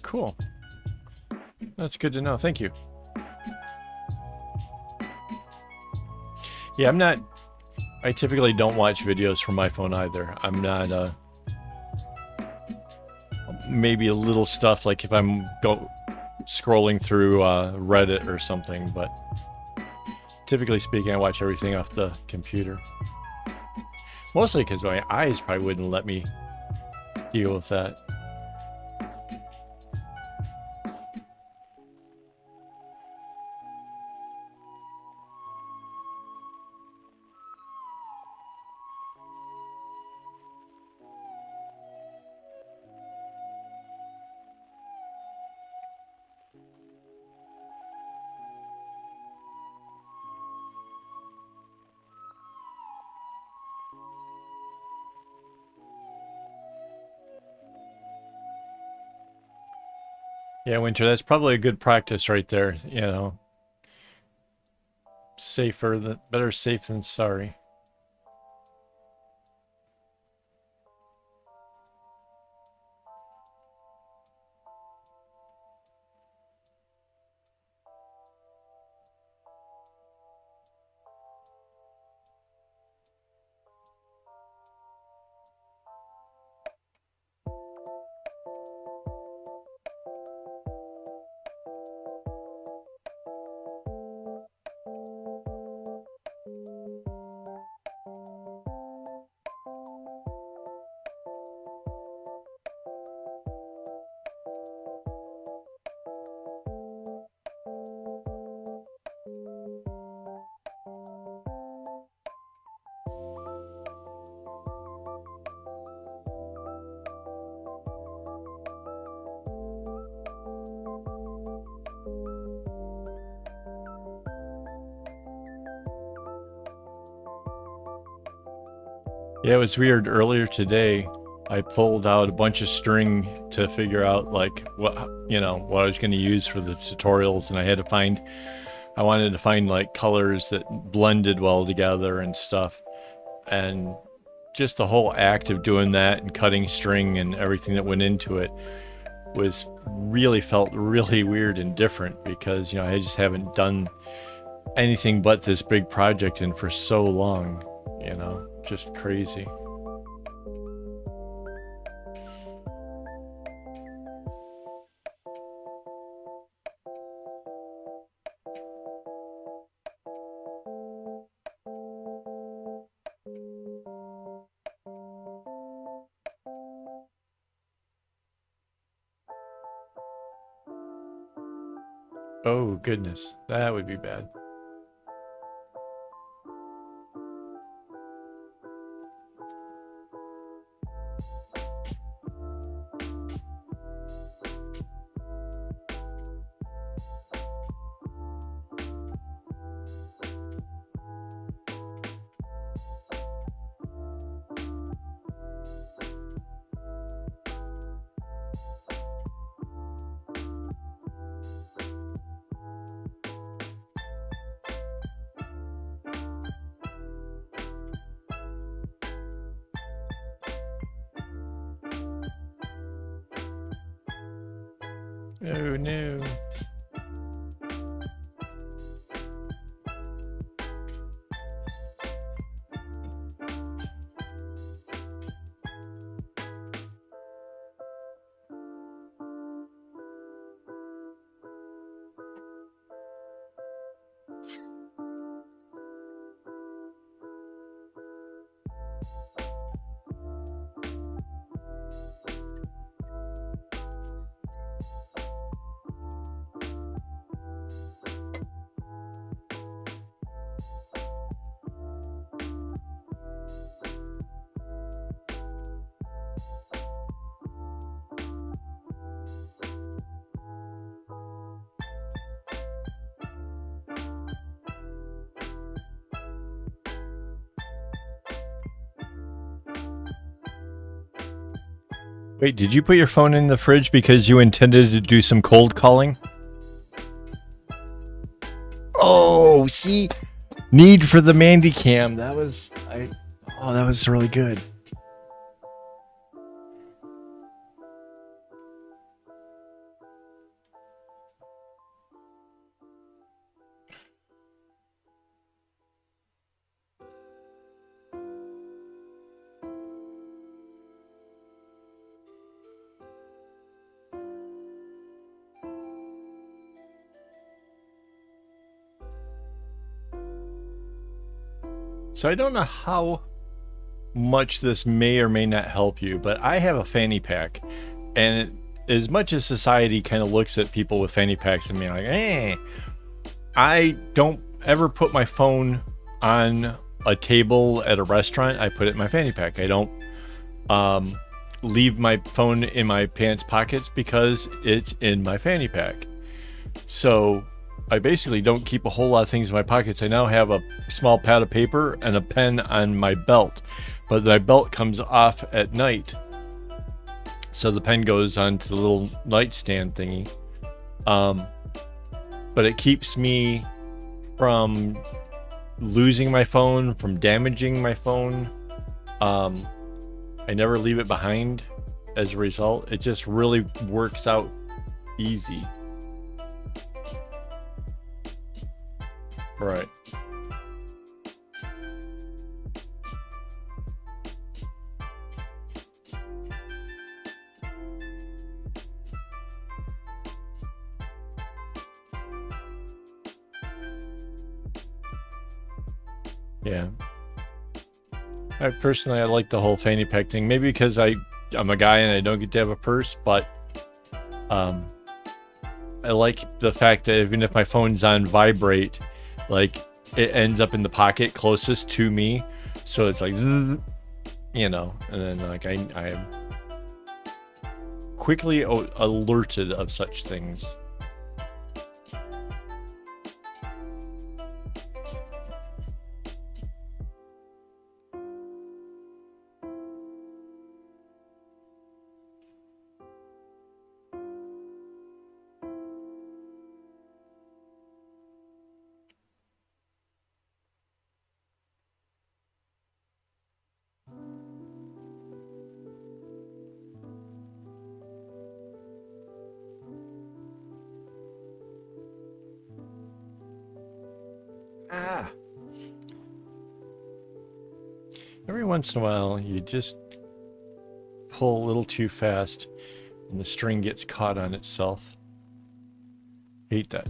Cool. That's good to know. Thank you. Yeah, I typically don't watch videos from my phone either. I'm not maybe a little stuff like if I'm scrolling through Reddit or something, but typically speaking, I watch everything off the computer. Mostly because my eyes probably wouldn't let me deal with that. Yeah, Winter, that's probably a good practice right there, you know. Better safe than sorry. Yeah, it was weird earlier today. I pulled out a bunch of string to figure out like what what I was going to use for the tutorials, and I wanted to find like colors that blended well together and stuff, and just the whole act of doing that and cutting string and everything that went into it was felt really weird and different, because I just haven't done anything but this big project in for so long, just crazy. Oh goodness, that would be bad. Oh no. Wait, did you put your phone in the fridge because you intended to do some cold calling? Oh, see, need for the Mandy Cam. That was that was really good. So I don't know how much this may or may not help you, but I have a fanny pack, and as much as society kind of looks at people with fanny packs and being like, I don't ever put my phone on a table at a restaurant. I put it in my fanny pack. I don't leave my phone in my pants pockets because it's in my fanny pack. So I basically don't keep a whole lot of things in my pockets. I now have a small pad of paper and a pen on my belt, but my belt comes off at night, so the pen goes onto the little nightstand thingy. But it keeps me from losing my phone, from damaging my phone. I never leave it behind as a result. It just really works out easy. Right. Yeah. I like the whole fanny pack thing. Maybe because I'm a guy and I don't get to have a purse, but I like the fact that even if my phone's on vibrate, like it ends up in the pocket closest to me, so it's like zzz, and then like I am quickly alerted of such things. Ah, Every once in a while, you just pull a little too fast and the string gets caught on itself. Hate that.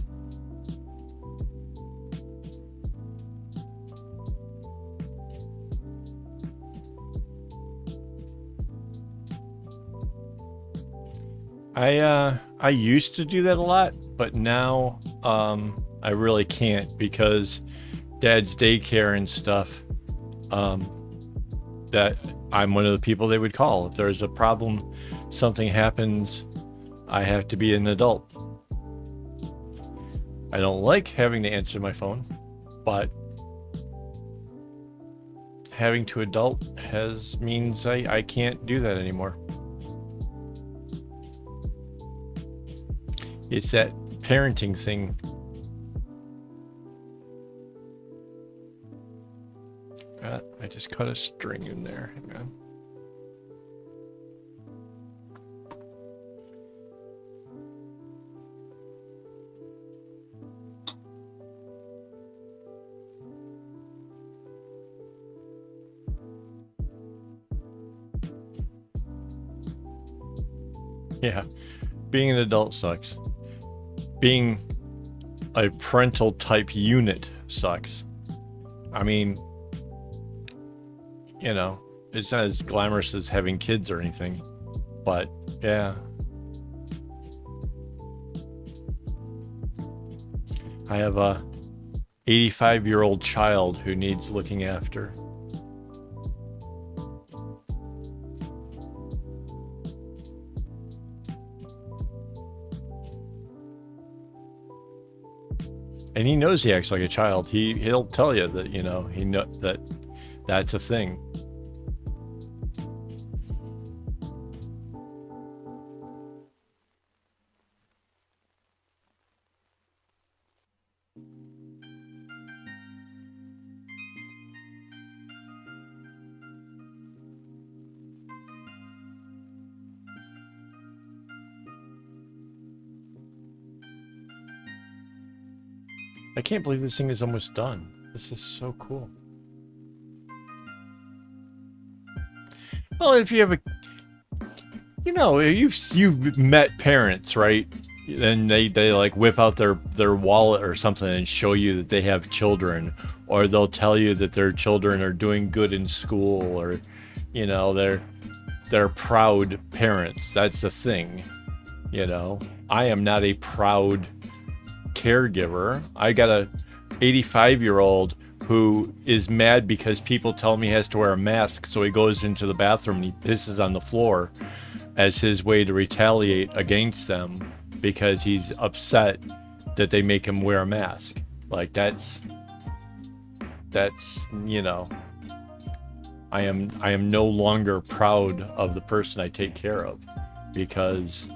I used to do that a lot, but now I really can't because dad's daycare and stuff. Um, that I'm one of the people they would call if there's a problem, something happens. I have to be an adult. I don't like having to answer my phone, but having to adult means I can't do that anymore. It's that parenting thing. I just cut a string in there. Hang on. Yeah, being an adult sucks. Being a parental type unit sucks. I mean, you know, it's not as glamorous as having kids or anything, but yeah. I have a 85-year-old child who needs looking after. And he knows he acts like a child. He'll tell you that, you know, that's a thing. I can't believe this thing is almost done. This is so cool. Well, if you have a, you know, you've met parents, right? And they like whip out their wallet or something and show you that they have children, or they'll tell you that their children are doing good in school, or, you know, they're proud parents. That's the thing, you know. I am not a proud caregiver. I got a 85-year-old who is mad because people tell him he has to wear a mask, so he goes into the bathroom and he pisses on the floor as his way to retaliate against them because he's upset that they make him wear a mask. Like that's you know, I am no longer proud of the person I take care of because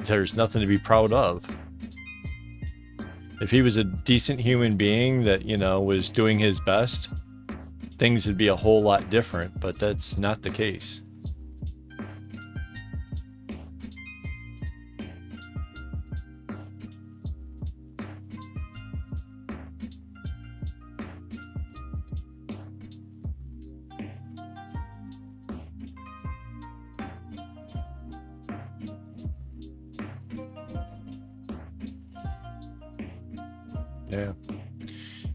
there's nothing to be proud of. If he was a decent human being that, you know, was doing his best, things would be a whole lot different, but that's not the case. Yeah.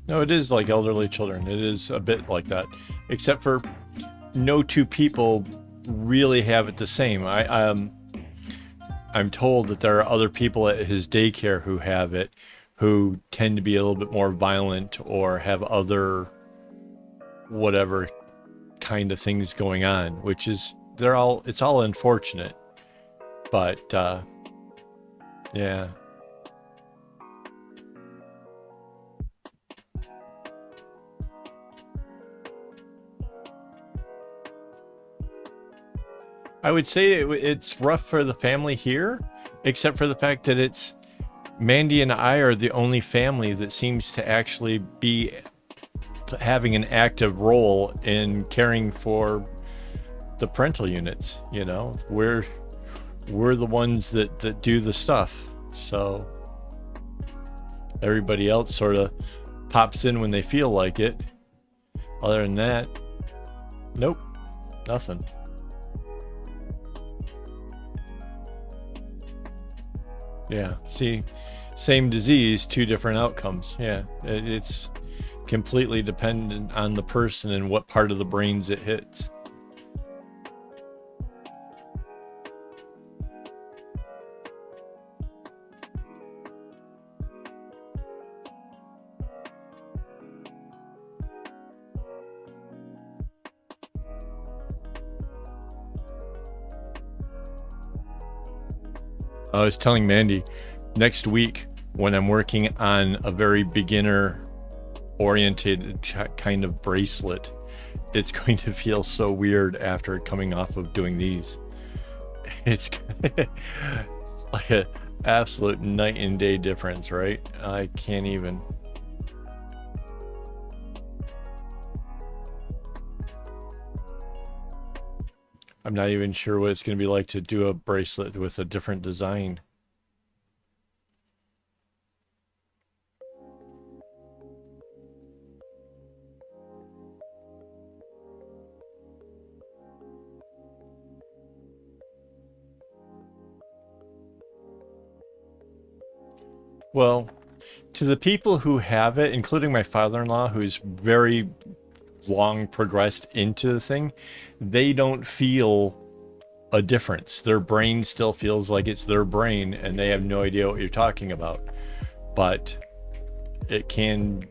No, it is like elderly children. It is a bit like that, except for no two people really have it the same. I'm told that there are other people at his daycare who have it, who tend to be a little bit more violent or have other whatever kind of things going on, which is it's all unfortunate, but yeah. I would say it's rough for the family here, except for the fact that it's Mandy and I are the only family that seems to actually be having an active role in caring for the parental units. You know, we're the ones that do the stuff. So Everybody else sort of pops in when they feel like it. Other than that, nope, nothing. Yeah, see, same disease, two different outcomes. Yeah, it's completely dependent on the person and what part of the brains it hits. I was telling Mandy, next week when I'm working on a very beginner oriented kind of bracelet, it's going to feel so weird after coming off of doing these. It's like an absolute night and day difference, right? I can't even. I'm not even sure what it's going to be like to do a bracelet with a different design. Well, to the people who have it, including my father-in-law, who's very long progressed into the thing, they don't feel a difference. Their brain still feels like it's their brain and they have no idea what you're talking about. But it can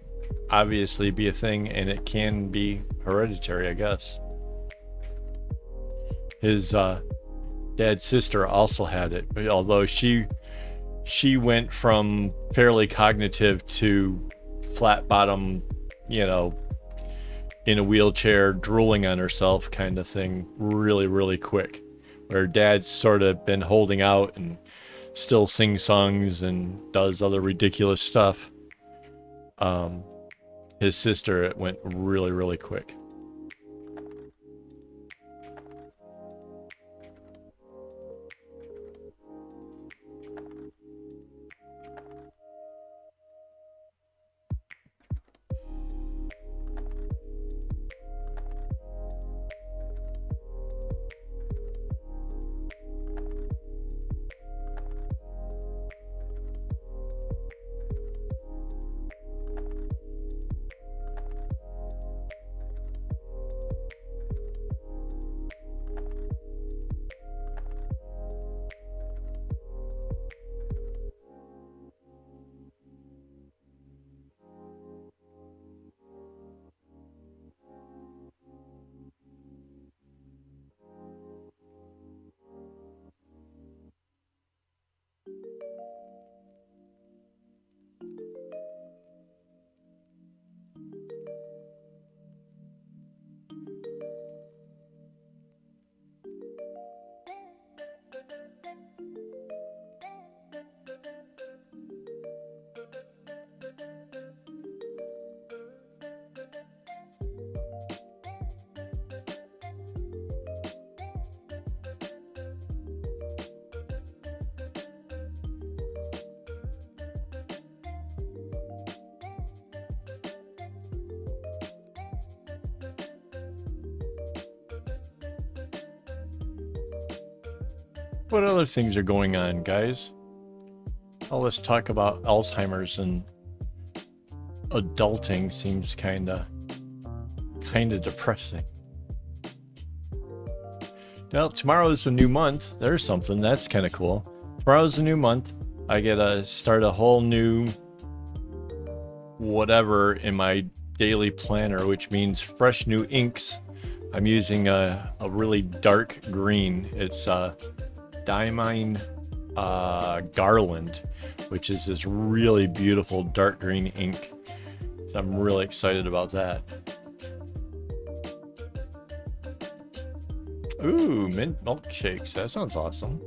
obviously be a thing, and it can be hereditary, I guess. His dad's sister also had it, but although she went from fairly cognitive to flat bottom, you know, in a wheelchair, drooling on herself kind of thing really, really quick. Where dad's sort of been holding out and still sings songs and does other ridiculous stuff. His sister, it went really, really quick. What other things are going on, guys? Oh, let's talk about Alzheimer's, and adulting seems kind of depressing. Well, tomorrow's a new month. There's something that's kind of cool. Tomorrow's a new month. I get to start a whole new whatever in my daily planner, which means fresh new inks. I'm using a really dark green. It's Diamine Garland, which is this really beautiful dark green ink. So I'm really excited about that. Ooh, mint milkshakes. That sounds awesome.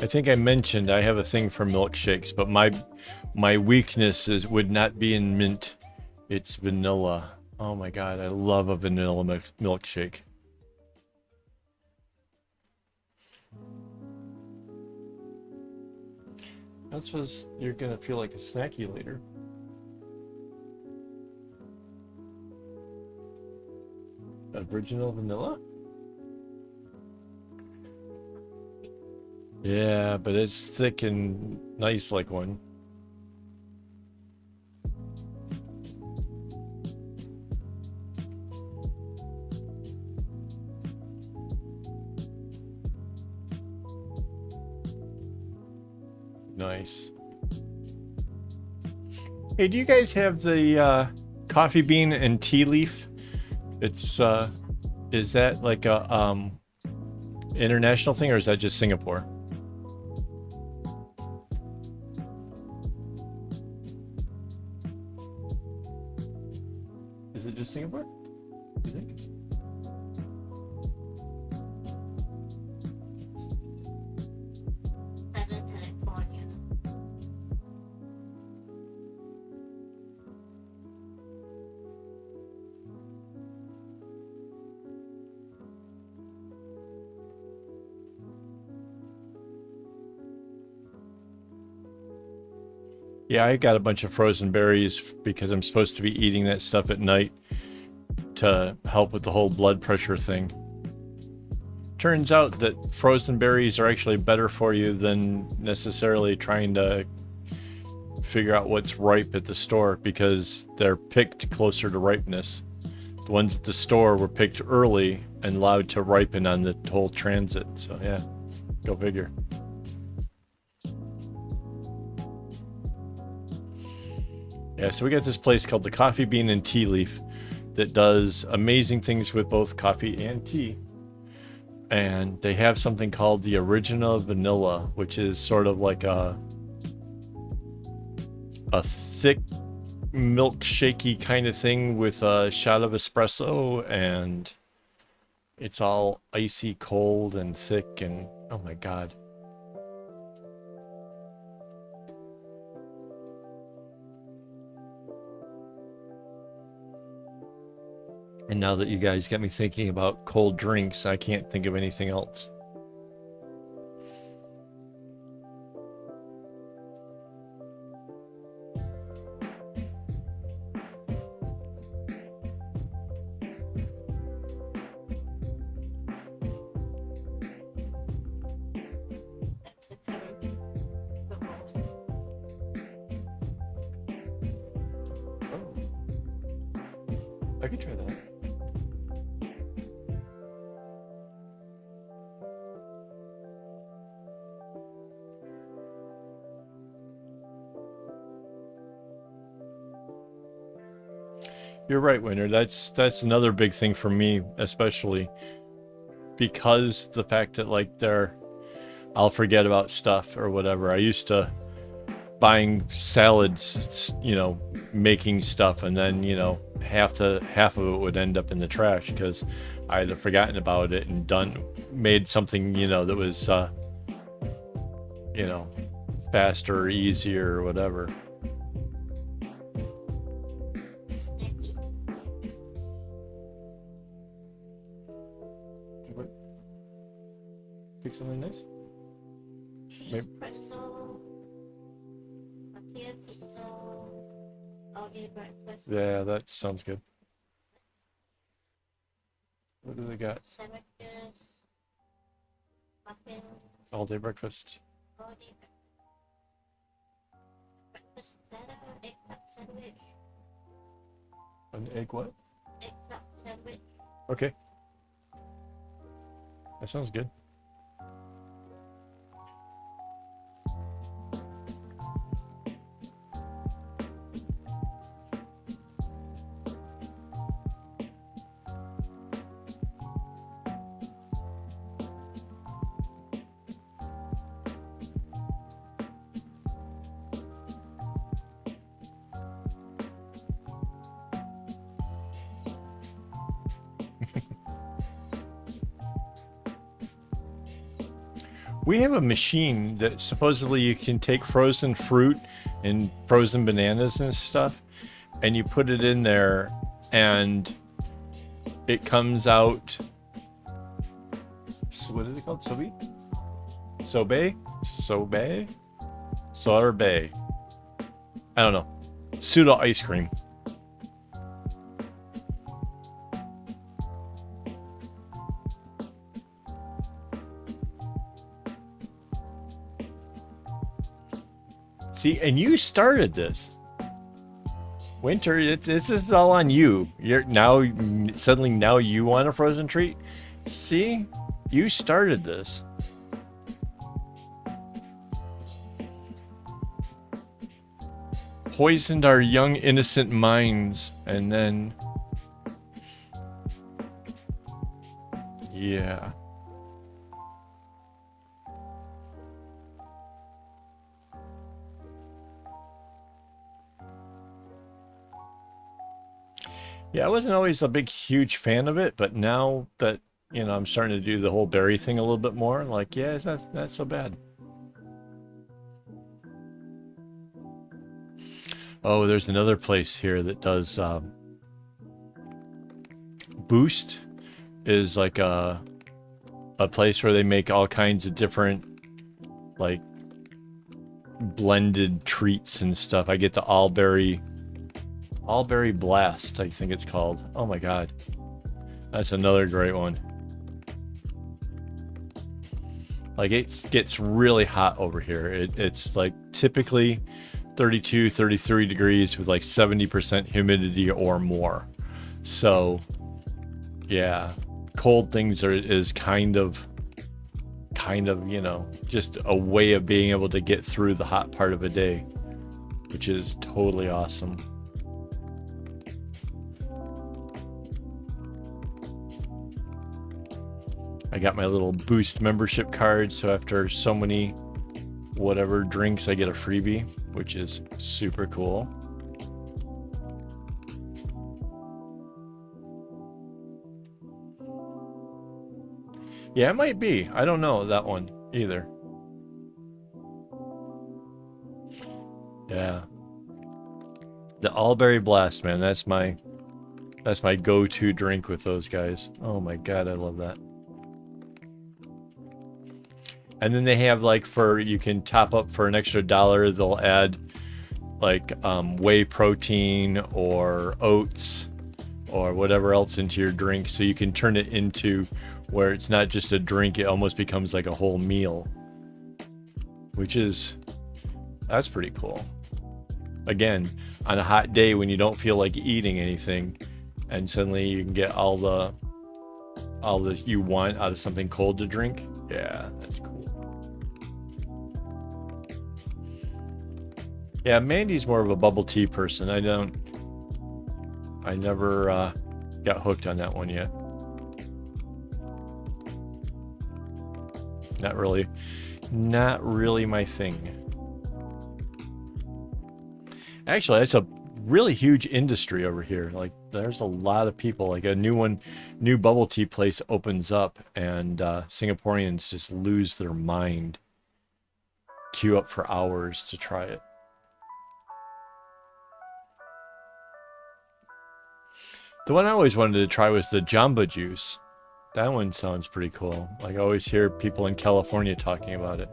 I think I mentioned I have a thing for milkshakes, but my weakness would not be in mint. It's vanilla. Oh my god, I love a vanilla milkshake. That's what you're gonna feel like a snacky later. Original vanilla? Yeah, but it's thick and nice like one. Nice. Hey, do you guys have the coffee bean and tea leaf? It's is that like a international thing, or is that just Singapore? Is it just Singapore? You think? Southern California. Yeah, I got a bunch of frozen berries because I'm supposed to be eating that stuff at night to help with the whole blood pressure thing. Turns out that frozen berries are actually better for you than necessarily trying to figure out what's ripe at the store, because they're picked closer to ripeness. The ones at the store were picked early and allowed to ripen on the whole transit. So yeah, go figure. Yeah, so we got this place called the Coffee Bean and Tea Leaf that does amazing things with both coffee and tea. And they have something called the Original Vanilla, which is sort of like a thick milkshakey kind of thing with a shot of espresso, and it's all icy cold and thick, and oh my god. And now that you guys got me thinking about cold drinks, I can't think of anything else. That's the current proposal. Oh, I could try that. You're right, Winter. That's another big thing for me, especially because the fact that like I'll forget about stuff or whatever. I used to buying salads, making stuff, and then half of it would end up in the trash because I had forgotten about it and made something that was faster or easier or whatever. Snacky. Pick something nice. Cheese Maybe. pretzel. Tortilla pizza. All day breakfast. Yeah, that sounds good. What do they got? Sandwiches. Muffins. All day breakfast. All day breakfast platter. Eggplant sandwich. An egg what? Eggplant sandwich. Okay. That sounds good. We have a machine that supposedly you can take frozen fruit and frozen bananas and stuff, and you put it in there, and it comes out. So what is it called? Sobe? Sobe? Sobe? Sorbet. I don't know. Pseudo ice cream. See, and you started this. Winter, this is all on you. You're now suddenly now you want a frozen treat. See, you started this. Poisoned our young innocent minds, and then yeah. Yeah, I wasn't always a big, huge fan of it, but now that, you know, I'm starting to do the whole berry thing a little bit more, like, yeah, it's not so bad. Oh, there's another place here that does Boost is like a place where they make all kinds of different like blended treats and stuff. I get the all-berry blast, I think it's called. Oh my god. That's another great one. Like it gets really hot over here. It's like typically 32, 33 degrees with like 70% humidity or more. So yeah, cold things is kind of, you know, just a way of being able to get through the hot part of a day, which is totally awesome. I got my little Boost membership card, so after so many whatever drinks I get a freebie, which is super cool. Yeah, it might be. I don't know that one either. Yeah. The All-Berry Blast, man, that's my go-to drink with those guys. Oh my god, I love that. And then they have like you can top up for an extra $1, they'll add like whey protein or oats or whatever else into your drink, so you can turn it into where it's not just a drink, it almost becomes like a whole meal, that's pretty cool. Again, on a hot day when you don't feel like eating anything, and suddenly you can get all the you want out of something cold to drink. Yeah, that's cool. Yeah, Mandy's more of a bubble tea person. I never got hooked on that one yet. Not really my thing. Actually, that's a really huge industry over here. Like, there's a lot of people. Like, a new bubble tea place opens up, and Singaporeans just lose their mind. Queue up for hours to try it. The one I always wanted to try was the Jamba Juice. That one sounds pretty cool. Like, I always hear people in California talking about it.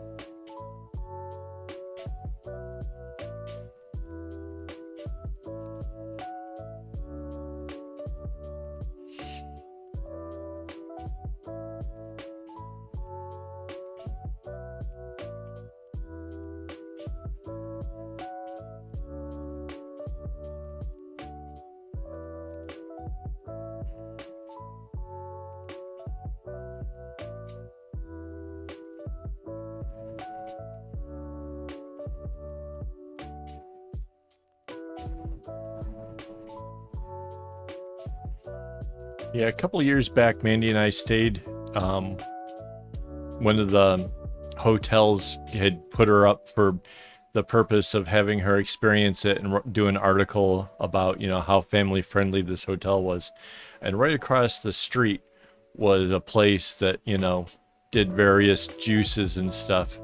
Yeah, a couple of years back, Mandy and I stayed. One of the hotels had put her up for the purpose of having her experience it and do an article about, you know, how family friendly this hotel was. And right across the street was a place that, you know, did various juices and stuff.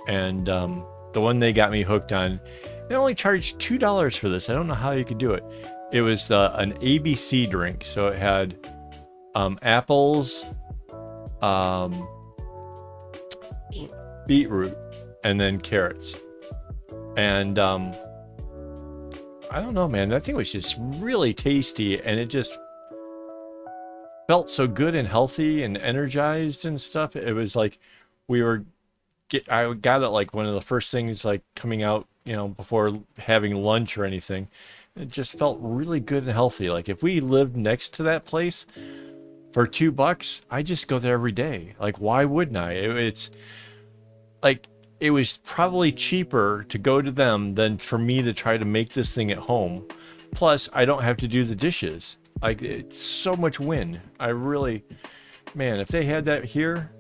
And the one they got me hooked on, they only charged $2 for this. I don't know how you could do it. It was an ABC drink, so it had apples, beetroot, and then carrots. And I don't know, man. That thing was just really tasty, and it just felt so good and healthy and energized and stuff. It was like we were I got it like one of the first things like coming out, you know, before having lunch or anything. It just felt really good and healthy. Like if we lived next to that place for $2, I just go there every day. Like why wouldn't I? It's like it was probably cheaper to go to them than for me to try to make this thing at home. Plus, I don't have to do the dishes. Like it's so much win. I really, man, if they had that here,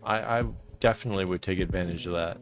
I definitely would take advantage of that.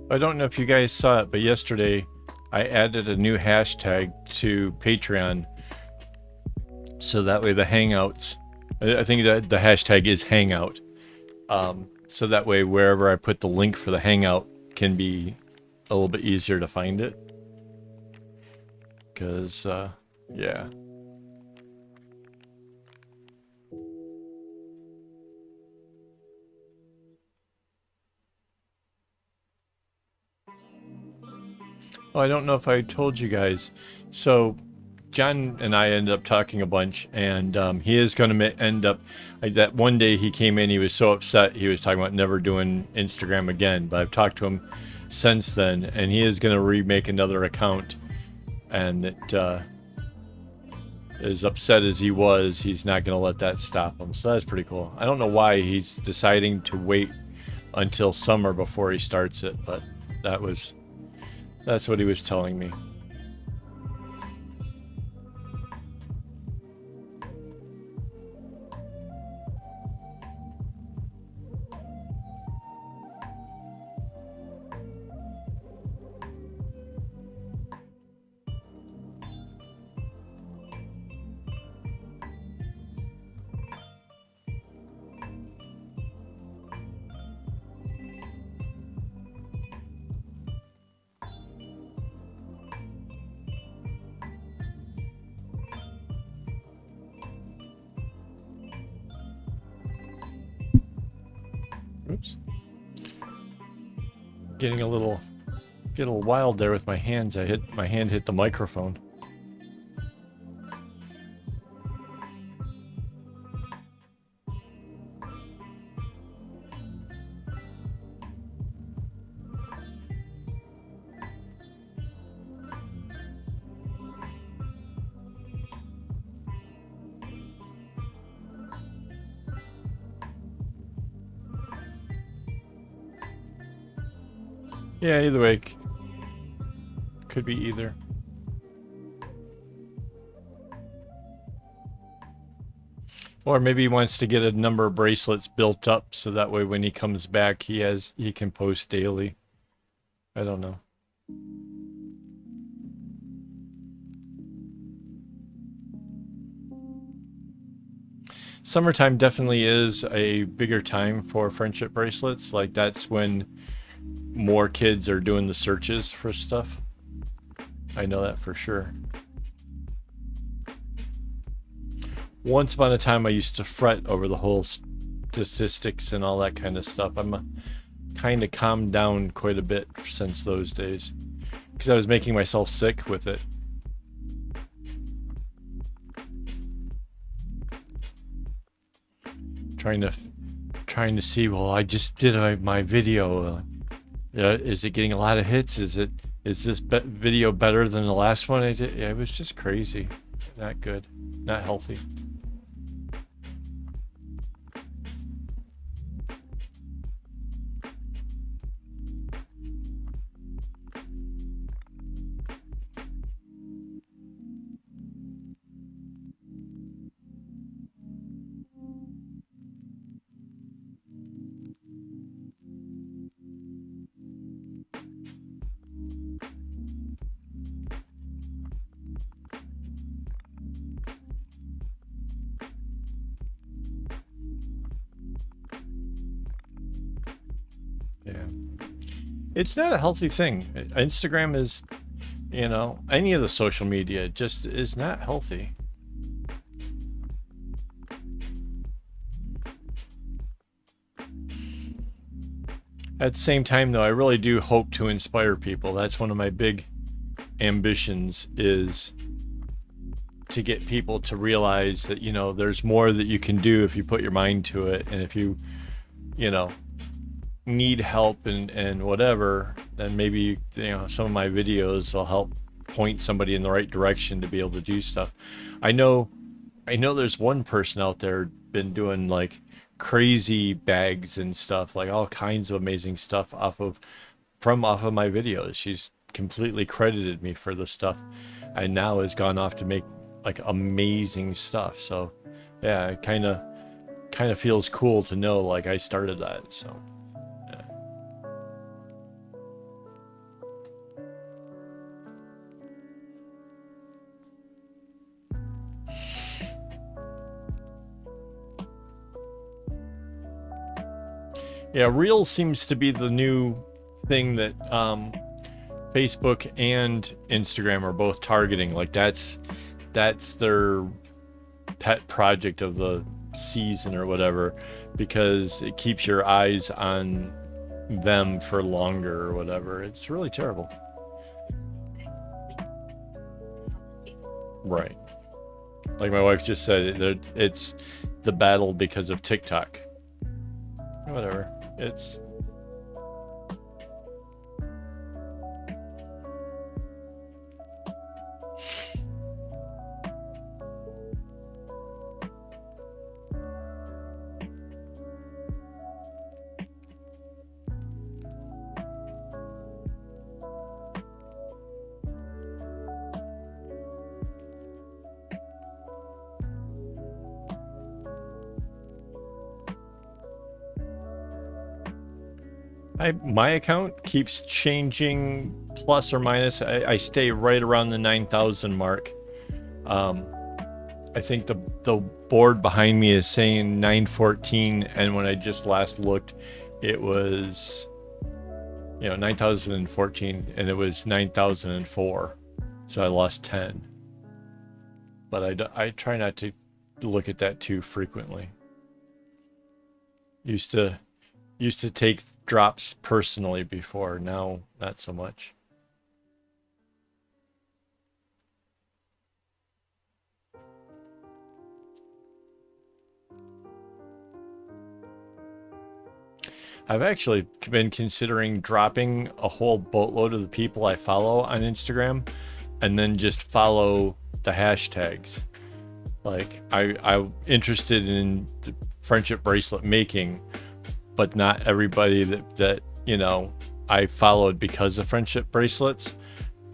I don't know if you guys saw it, but yesterday I added a new hashtag to Patreon. So that way the Hangouts, I think that the hashtag is Hangout. So that way wherever I put the link for the Hangout can be a little bit easier to find it. Because, yeah. Oh, I don't know if I told you guys. So John and I ended up talking a bunch, and he is going to end up that one day he came in, he was so upset, he was talking about never doing Instagram again. But I've talked to him since then, and he is going to remake another account. And that as upset as he was, he's not going to let that stop him. So that's pretty cool. I don't know why he's deciding to wait until summer before he starts it, but that's what he was telling me. Oops. Getting a little wild there with my hands. My hand hit the microphone. Yeah, either way. Could be either. Or maybe he wants to get a number of bracelets built up so that way when he comes back he can post daily. I don't know. Summertime definitely is a bigger time for friendship bracelets. Like that's when more kids are doing the searches for stuff. I know that for sure. Once upon a time I used to fret over the whole statistics and all that kind of stuff. I'm kind of calmed down quite a bit since those days because I was making myself sick with it. Trying to see, well, I just did my video. Is it getting a lot of hits? Is this video better than the last one I did? Yeah, it was just crazy. Not good. Not healthy. Yeah. It's not a healthy thing. Instagram is, any of the social media just is not healthy. At the same time, though, I really do hope to inspire people. That's one of my big ambitions, is to get people to realize that, there's more that you can do if you put your mind to it. And if you, need help and whatever, then maybe, some of my videos will help point somebody in the right direction to be able to do stuff. I know there's one person out there been doing like crazy bags and stuff, like all kinds of amazing stuff off of my videos. She's completely credited me for the stuff, and now has gone off to make like amazing stuff. So yeah, it kind of feels cool to know like I started that. So yeah. Yeah, Reels seems to be the new thing that Facebook and Instagram are both targeting. Like that's their pet project of the season or whatever, because it keeps your eyes on them for longer or whatever. It's really terrible. Right. Like my wife just said, it's the battle because of TikTok. Whatever. It's my account keeps changing, plus or minus. I stay right around the 9,000 mark. I think the board behind me is saying 914, and when I just last looked, it was 9,014, and it was 9,004. So I lost 10. But I try not to look at that too frequently. Used to take drops personally before, now not so much. I've actually been considering dropping a whole boatload of the people I follow on Instagram and then just follow the hashtags. Like I'm interested in the friendship bracelet making, but not everybody that I followed because of friendship bracelets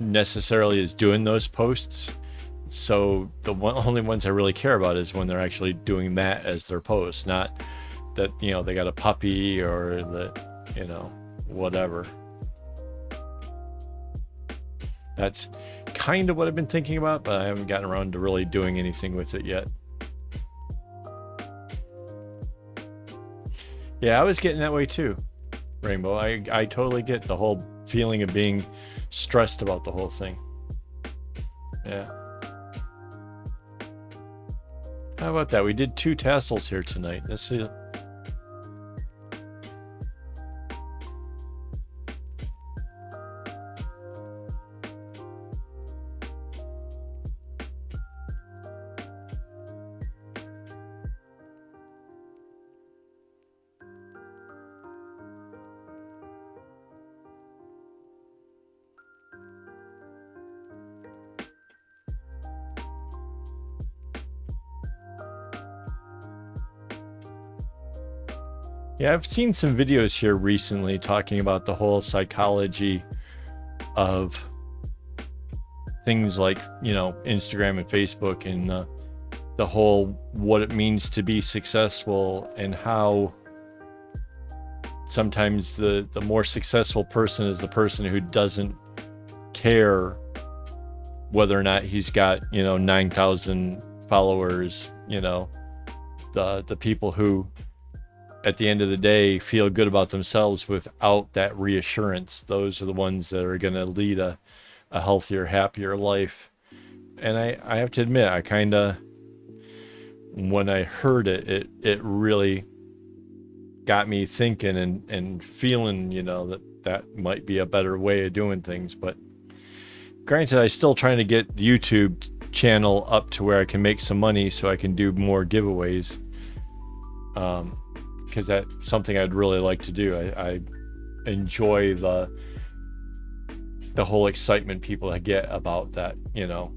necessarily is doing those posts. So only ones I really care about is when they're actually doing that as their post, not that they got a puppy or that whatever. That's kind of what I've been thinking about, but I haven't gotten around to really doing anything with it yet. Yeah, I was getting that way too, Rainbow. I totally get the whole feeling of being stressed about the whole thing. Yeah. How about that? We did 2 tassels here tonight. Let's see. Yeah, I've seen some videos here recently talking about the whole psychology of things like, you know, Instagram and Facebook, and the whole what it means to be successful, and how sometimes the more successful person is the person who doesn't care whether or not he's got, you know, 9,000 followers. You know, the people who at the end of the day feel good about themselves without that reassurance, those are the ones that are going to lead a healthier, happier life. And I have to admit, I kind of, when I heard it, it really got me thinking and feeling, you know, that might be a better way of doing things. But granted, I still trying to get the YouTube channel up to where I can make some money so I can do more giveaways. Because that's something I'd really like to do. I enjoy the whole excitement people get about that, you know.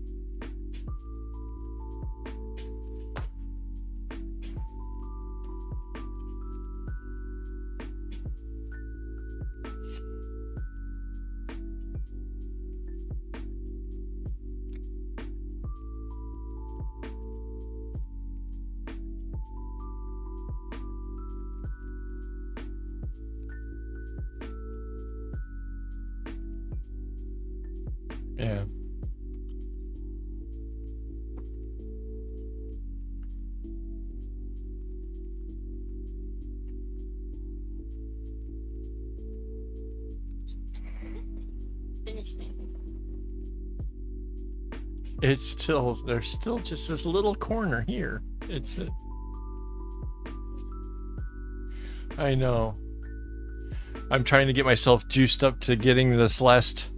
Yeah. Finish it. It's still, there's still just this little corner here. It's a, I know. I'm trying to get myself juiced up to getting this last,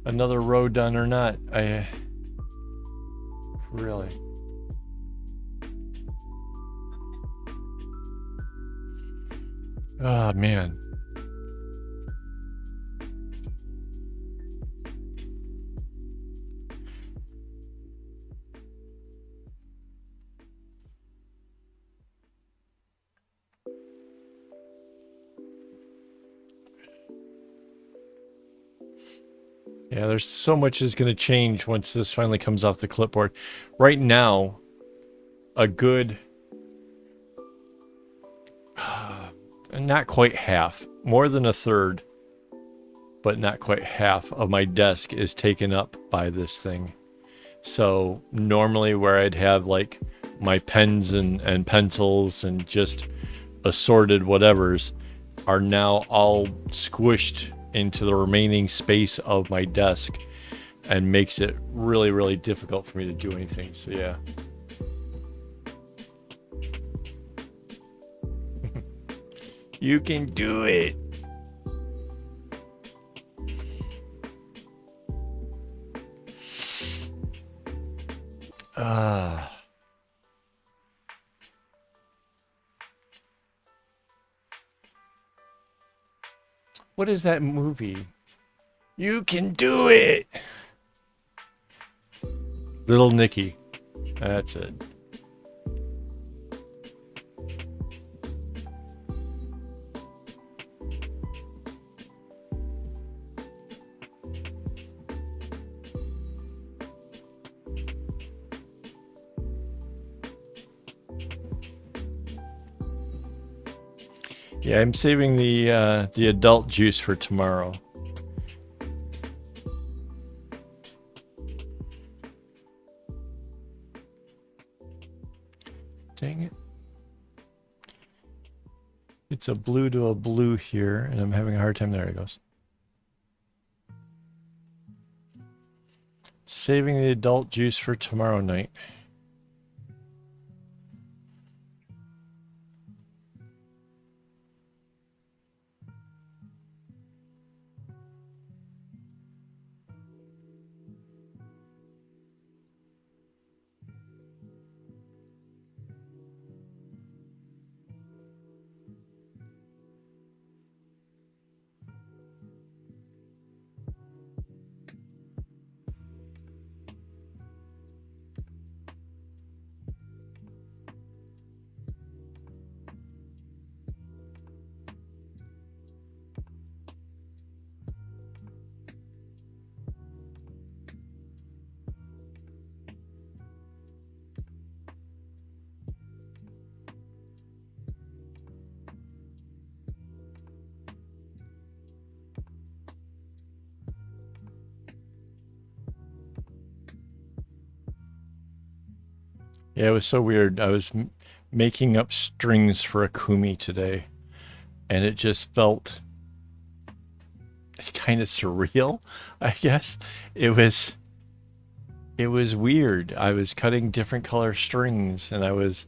another row done or not. I really. Oh man. Yeah, there's so much is going to change once this finally comes off the clipboard. Right now, a good, not quite half, more than a third, but not quite half of my desk is taken up by this thing. So normally where I'd have like my pens and pencils and just assorted whatevers are now all squished into the remaining space of my desk, and makes it really, really difficult for me to do anything. So yeah. You can do it. What is that movie? You can do it. Little Nicky. That's it. Yeah, I'm saving the adult juice for tomorrow. Dang it. It's a blue to a blue here, and I'm having a hard time. There it goes. Saving the adult juice for tomorrow night. Yeah, it was so weird. I was making up strings for a kumi today, and it just felt kind of surreal, I guess. It was it was weird. I was cutting different color strings and I was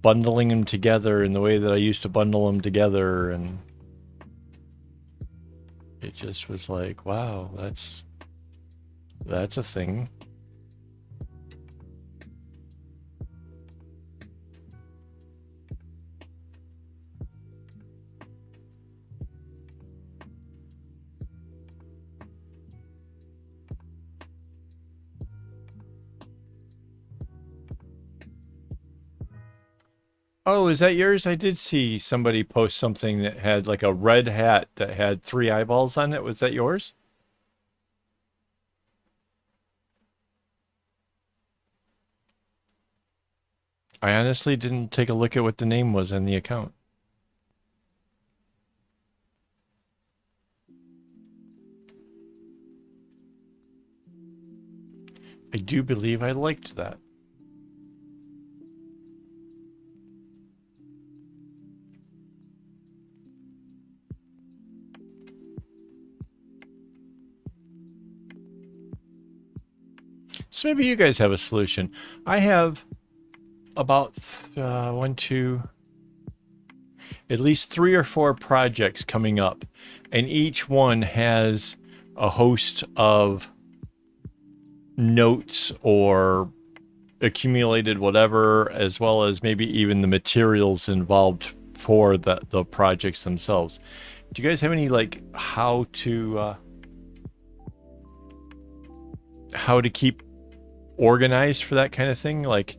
bundling them together in the way that I used to bundle them together, and it just was like, wow, that's a thing. Oh, is that yours? I did see somebody post something that had like a red hat that had three eyeballs on it. Was that yours? I honestly didn't take a look at what the name was on the account. I do believe I liked that. So maybe you guys have a solution. I have about one, two, at least three or four projects coming up, and each one has a host of notes or accumulated whatever, as well as maybe even the materials involved for the projects themselves. Do you guys have any like how to keep organized for that kind of thing? Like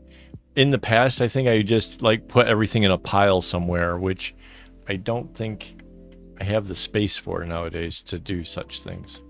in the past, I think I just like put everything in a pile somewhere, which I don't think I have the space for nowadays to do such things.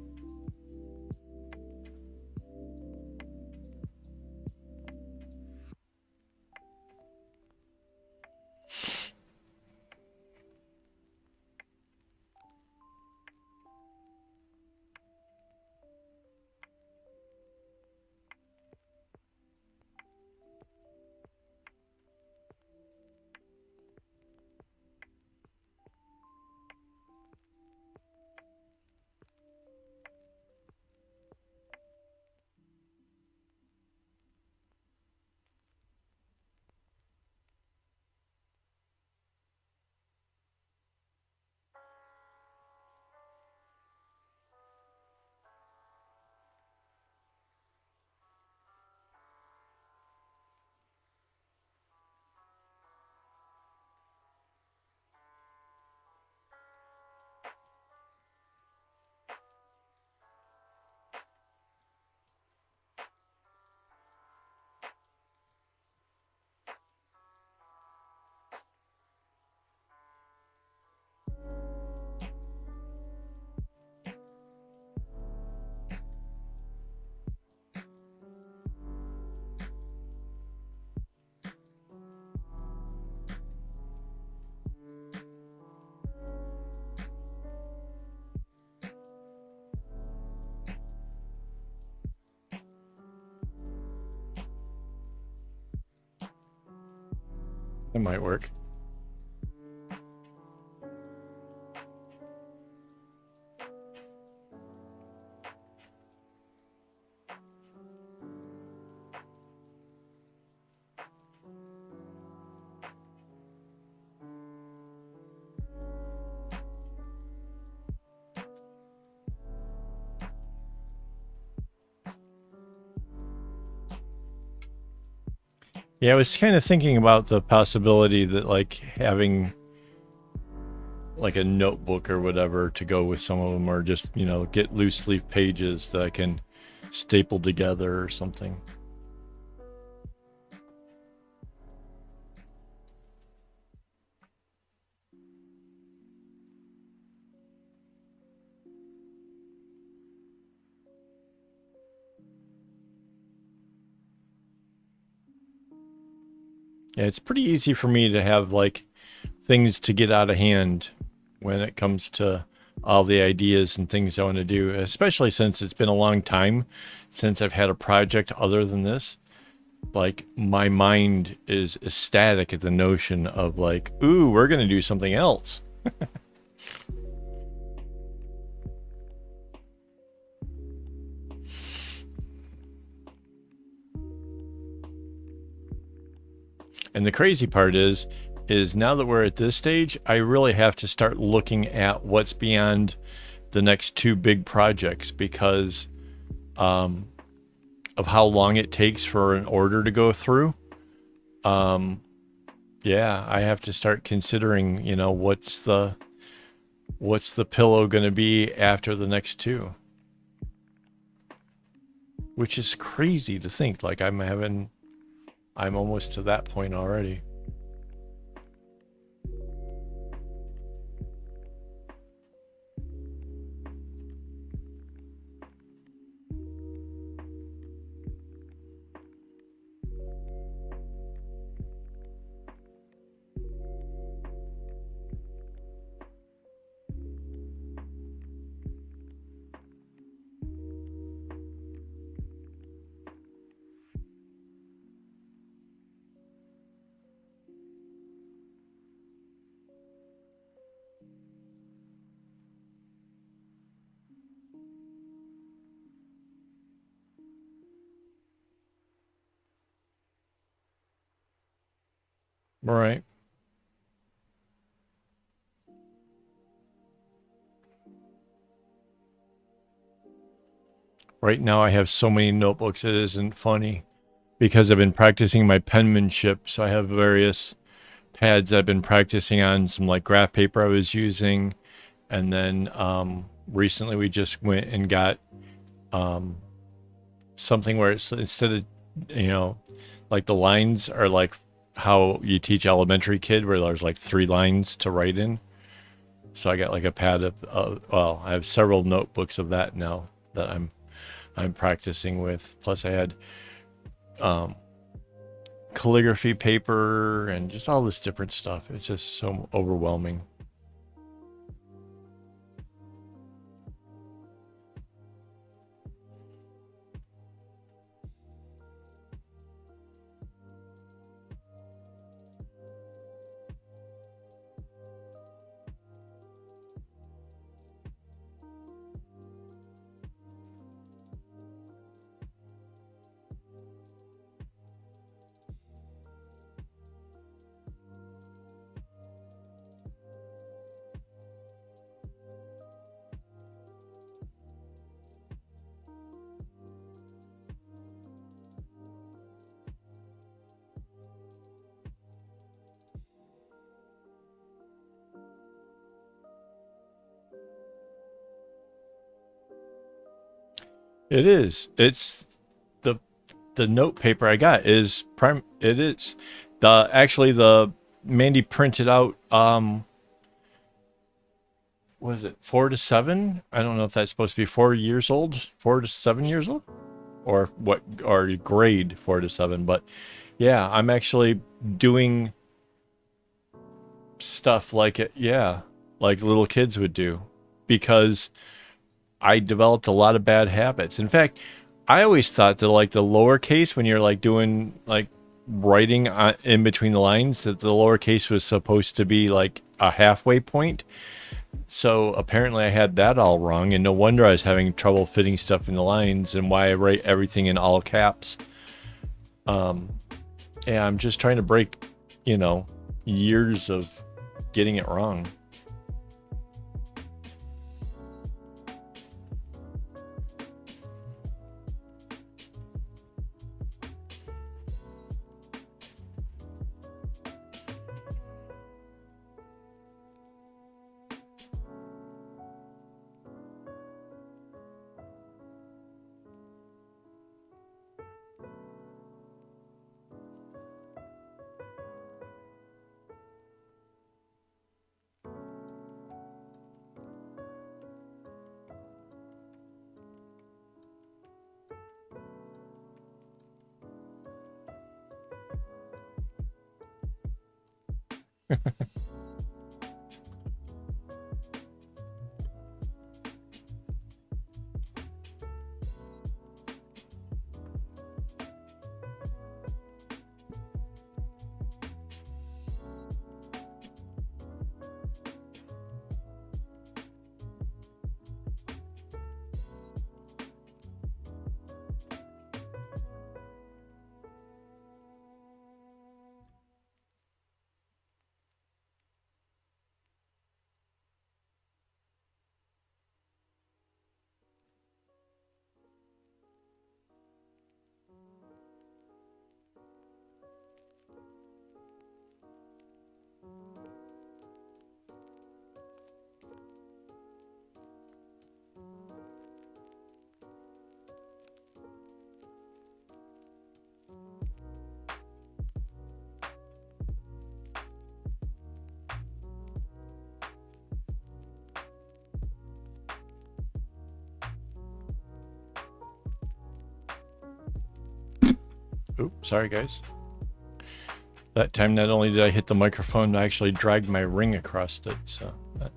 It might work. Yeah, I was kind of thinking about the possibility that like having like a notebook or whatever to go with some of them, or just, get loose leaf pages that I can staple together or something. Yeah, it's pretty easy for me to have like things to get out of hand when it comes to all the ideas and things I want to do, especially since it's been a long time since I've had a project other than this. like my mind is ecstatic at the notion of like, ooh, we're gonna do something else. And the crazy part is now that we're at this stage, I really have to start looking at what's beyond the next two big projects because um, of how long it takes for an order to go through. Um, yeah, I have to start considering, you know, what's the pillow going to be after the next two, which is crazy to think. Like I'm almost to that point already. Right. Right now I have so many notebooks it isn't funny because I've been practicing my penmanship. So I have various pads I've been practicing on, some like graph paper I was using, and then recently we just went and got um, something where it's instead of, you know, like the lines are like how you teach elementary kid where there's like three lines to write in. So I got like a pad of well, I have several notebooks of that now that I'm practicing with. Plus I had um, calligraphy paper and just all this different stuff. It's just so overwhelming. It is. It's the the note paper I got is prime. It is the actually the Mandy printed out. Was it 4 to 7? I don't know if that's supposed to be 4 years old, 4 to 7 years old, or what, or grade 4 to 7. But yeah, I'm actually doing stuff like it. Yeah, like little kids would do, because I developed a lot of bad habits. In fact, I always thought that like the lowercase, when you're like doing like writing in between the lines, that the lowercase was supposed to be like a halfway point. So apparently I had that all wrong, and no wonder I was having trouble fitting stuff in the lines and why I write everything in all caps. Um, and I'm just trying to break, you know, years of getting it wrong. Oops, sorry guys. That time not only did I hit the microphone, I actually dragged my ring across it, so that...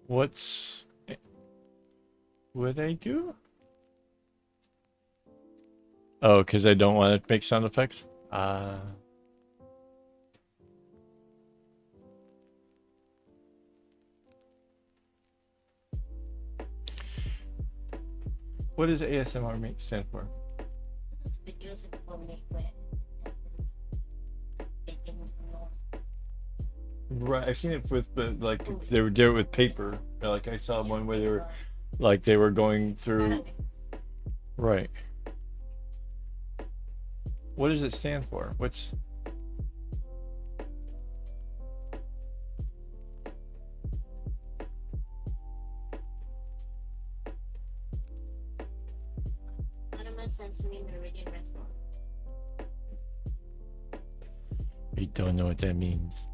What's... what I do? Oh, because I don't want to make sound effects? What does ASMR stand for? Those videos people make with making noise. Right, I've seen it with, but like they were doing it with paper. Like I saw one where they were, like they were going through. Right. What does it stand for? What's... Autonomous sensory meridian response. I don't know what that means.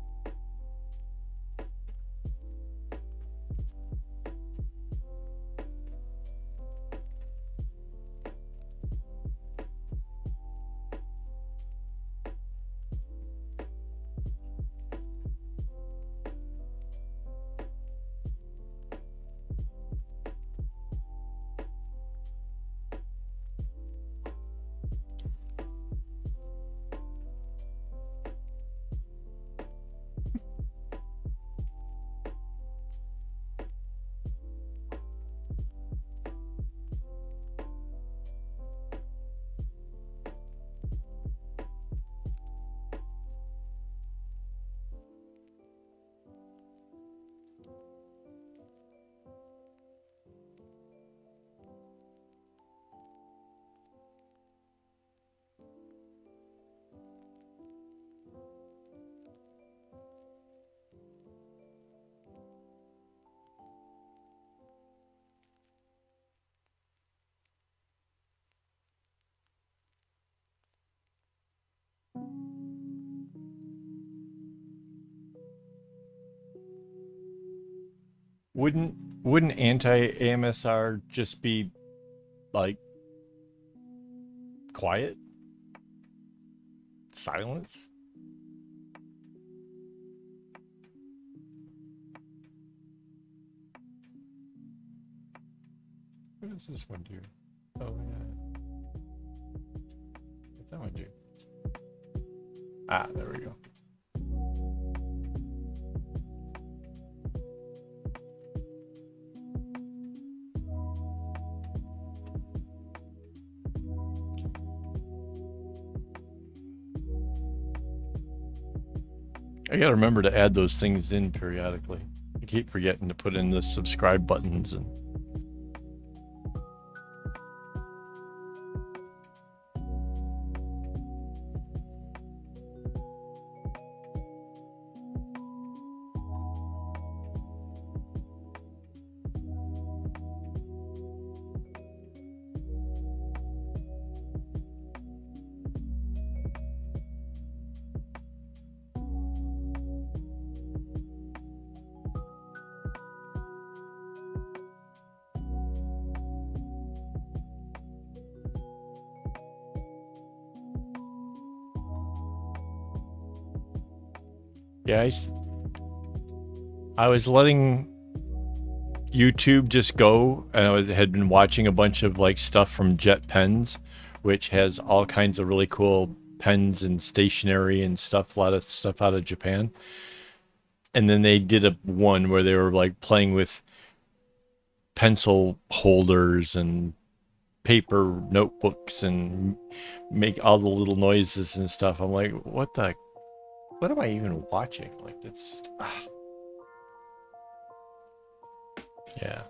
Wouldn't anti-AMSR just be like quiet? Silence? What does this one do? Oh yeah. What's that one do? Ah, there we go. I gotta remember to add those things in periodically. I keep forgetting to put in the subscribe buttons and... Yeah, I was letting YouTube just go, and had been watching a bunch of like stuff from Jet Pens, which has all kinds of really cool pens and stationery and stuff, a lot of stuff out of Japan. And then they did a one where they were like playing with pencil holders and paper notebooks and make all the little noises and stuff. I'm like, what am I even watching? Like, that's just, yeah.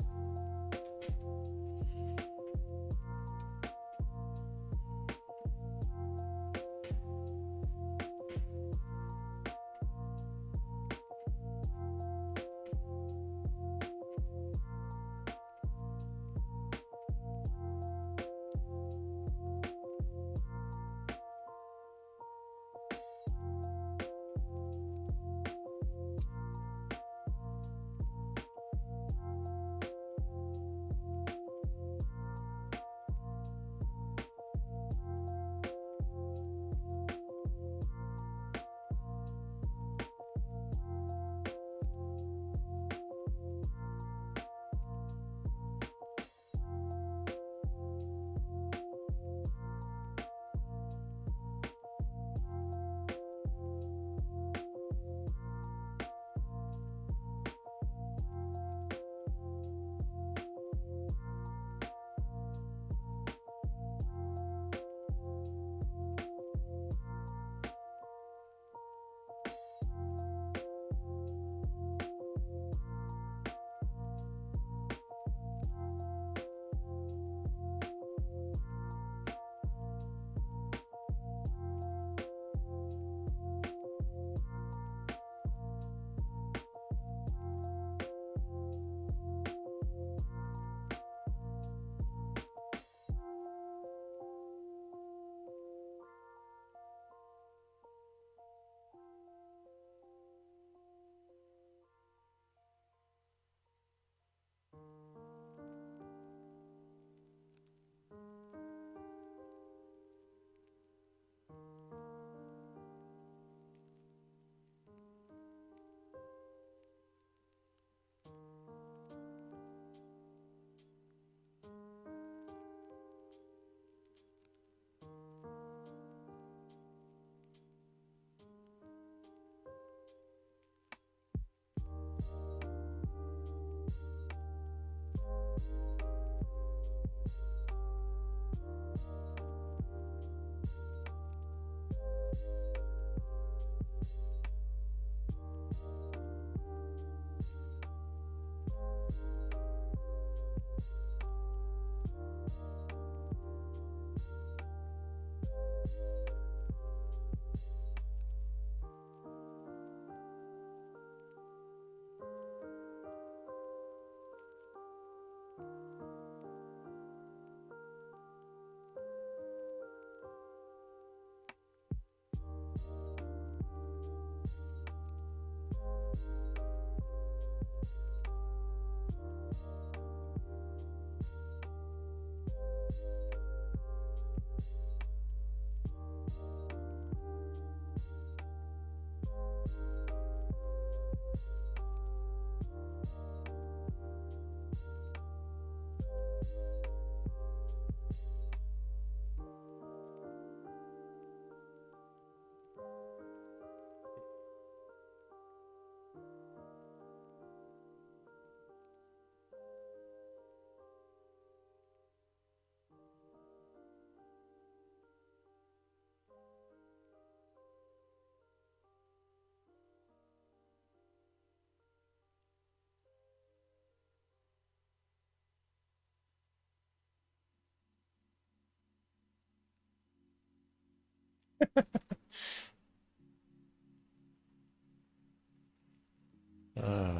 Uh,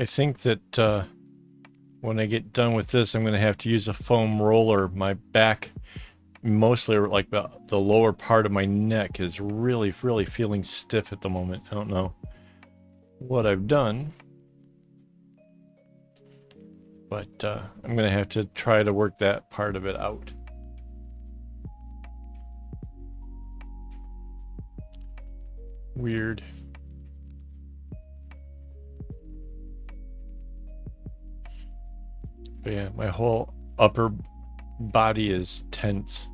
I think that when I get done with this, I'm going to have to use a foam roller. My back, mostly like the lower part of my neck, is really, really feeling stiff at the moment. I don't know what I've done, but I'm going to have to try to work that part of it out. Weird. But yeah, my whole upper body is tense.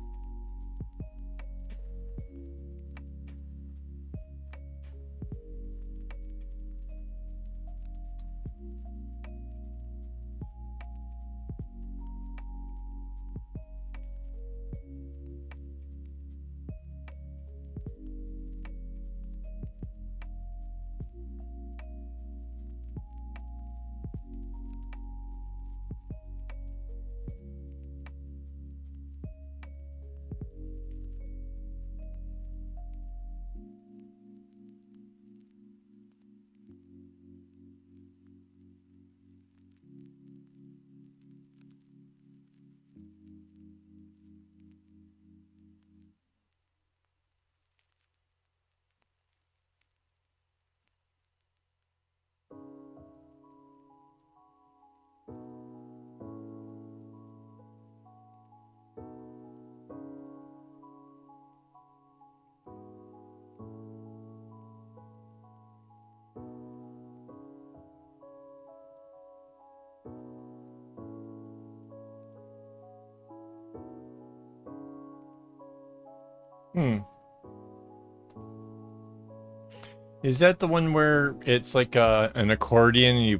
Is that the one where it's like an accordion? You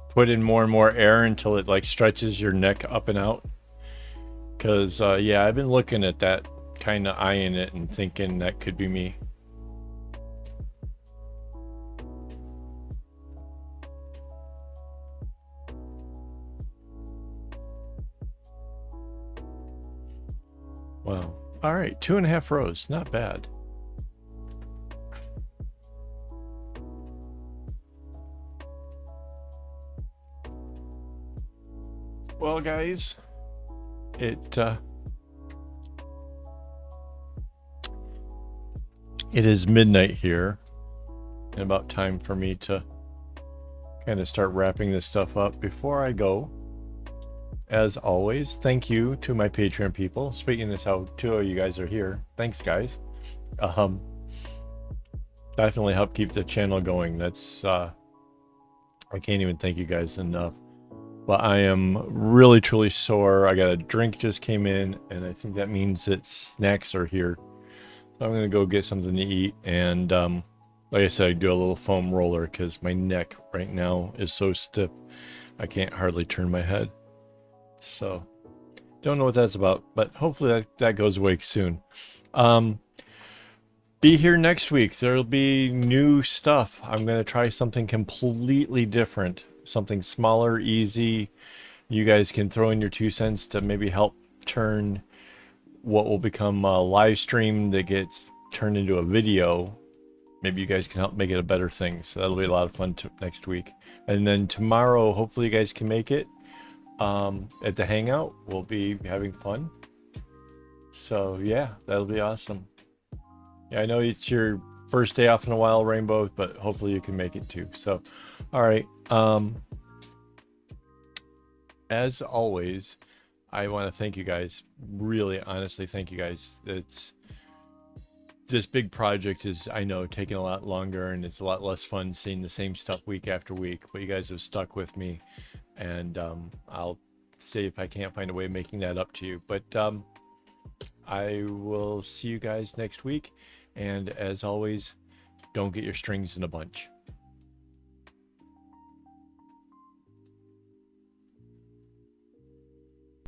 put in more and more air until it like stretches your neck up and out? Because yeah, I've been looking at that, kind of eyeing it and thinking that could be me. Wow. All right, 2.5 rows, not bad. Well, guys, it is midnight here, and about time for me to kind of start wrapping this stuff up. Before I go, as always, thank you to my Patreon people. Speaking of how 2 of you guys are here, thanks, guys. Definitely help keep the channel going. That's I can't even thank you guys enough. But I am really truly sore. I got a drink just came in, and I think that means that snacks are here. So I'm gonna go get something to eat, and like I said, I do a little foam roller because my neck right now is so stiff I can't hardly turn my head. So don't know what that's about, but hopefully that goes away soon. Be here next week. There'll be new stuff. I'm gonna try something completely different, something smaller, easy. You guys can throw in your 2 cents to maybe help turn what will become a live stream that gets turned into a video. Maybe you guys can help make it a better thing. So that'll be a lot of fun next week. And then tomorrow, hopefully you guys can make it. At the hangout, we'll be having fun. So yeah, that'll be awesome. Yeah, I know it's your first day off in a while, Rainbow, but hopefully you can make it too. So, all right. As always, I want to thank you guys. Really, honestly, thank you guys. This big project is, I know, taking a lot longer, and it's a lot less fun seeing the same stuff week after week. But you guys have stuck with me, and I'll see if I can't find a way of making that up to you. But I will see you guys next week. And as always, don't get your strings in a bunch.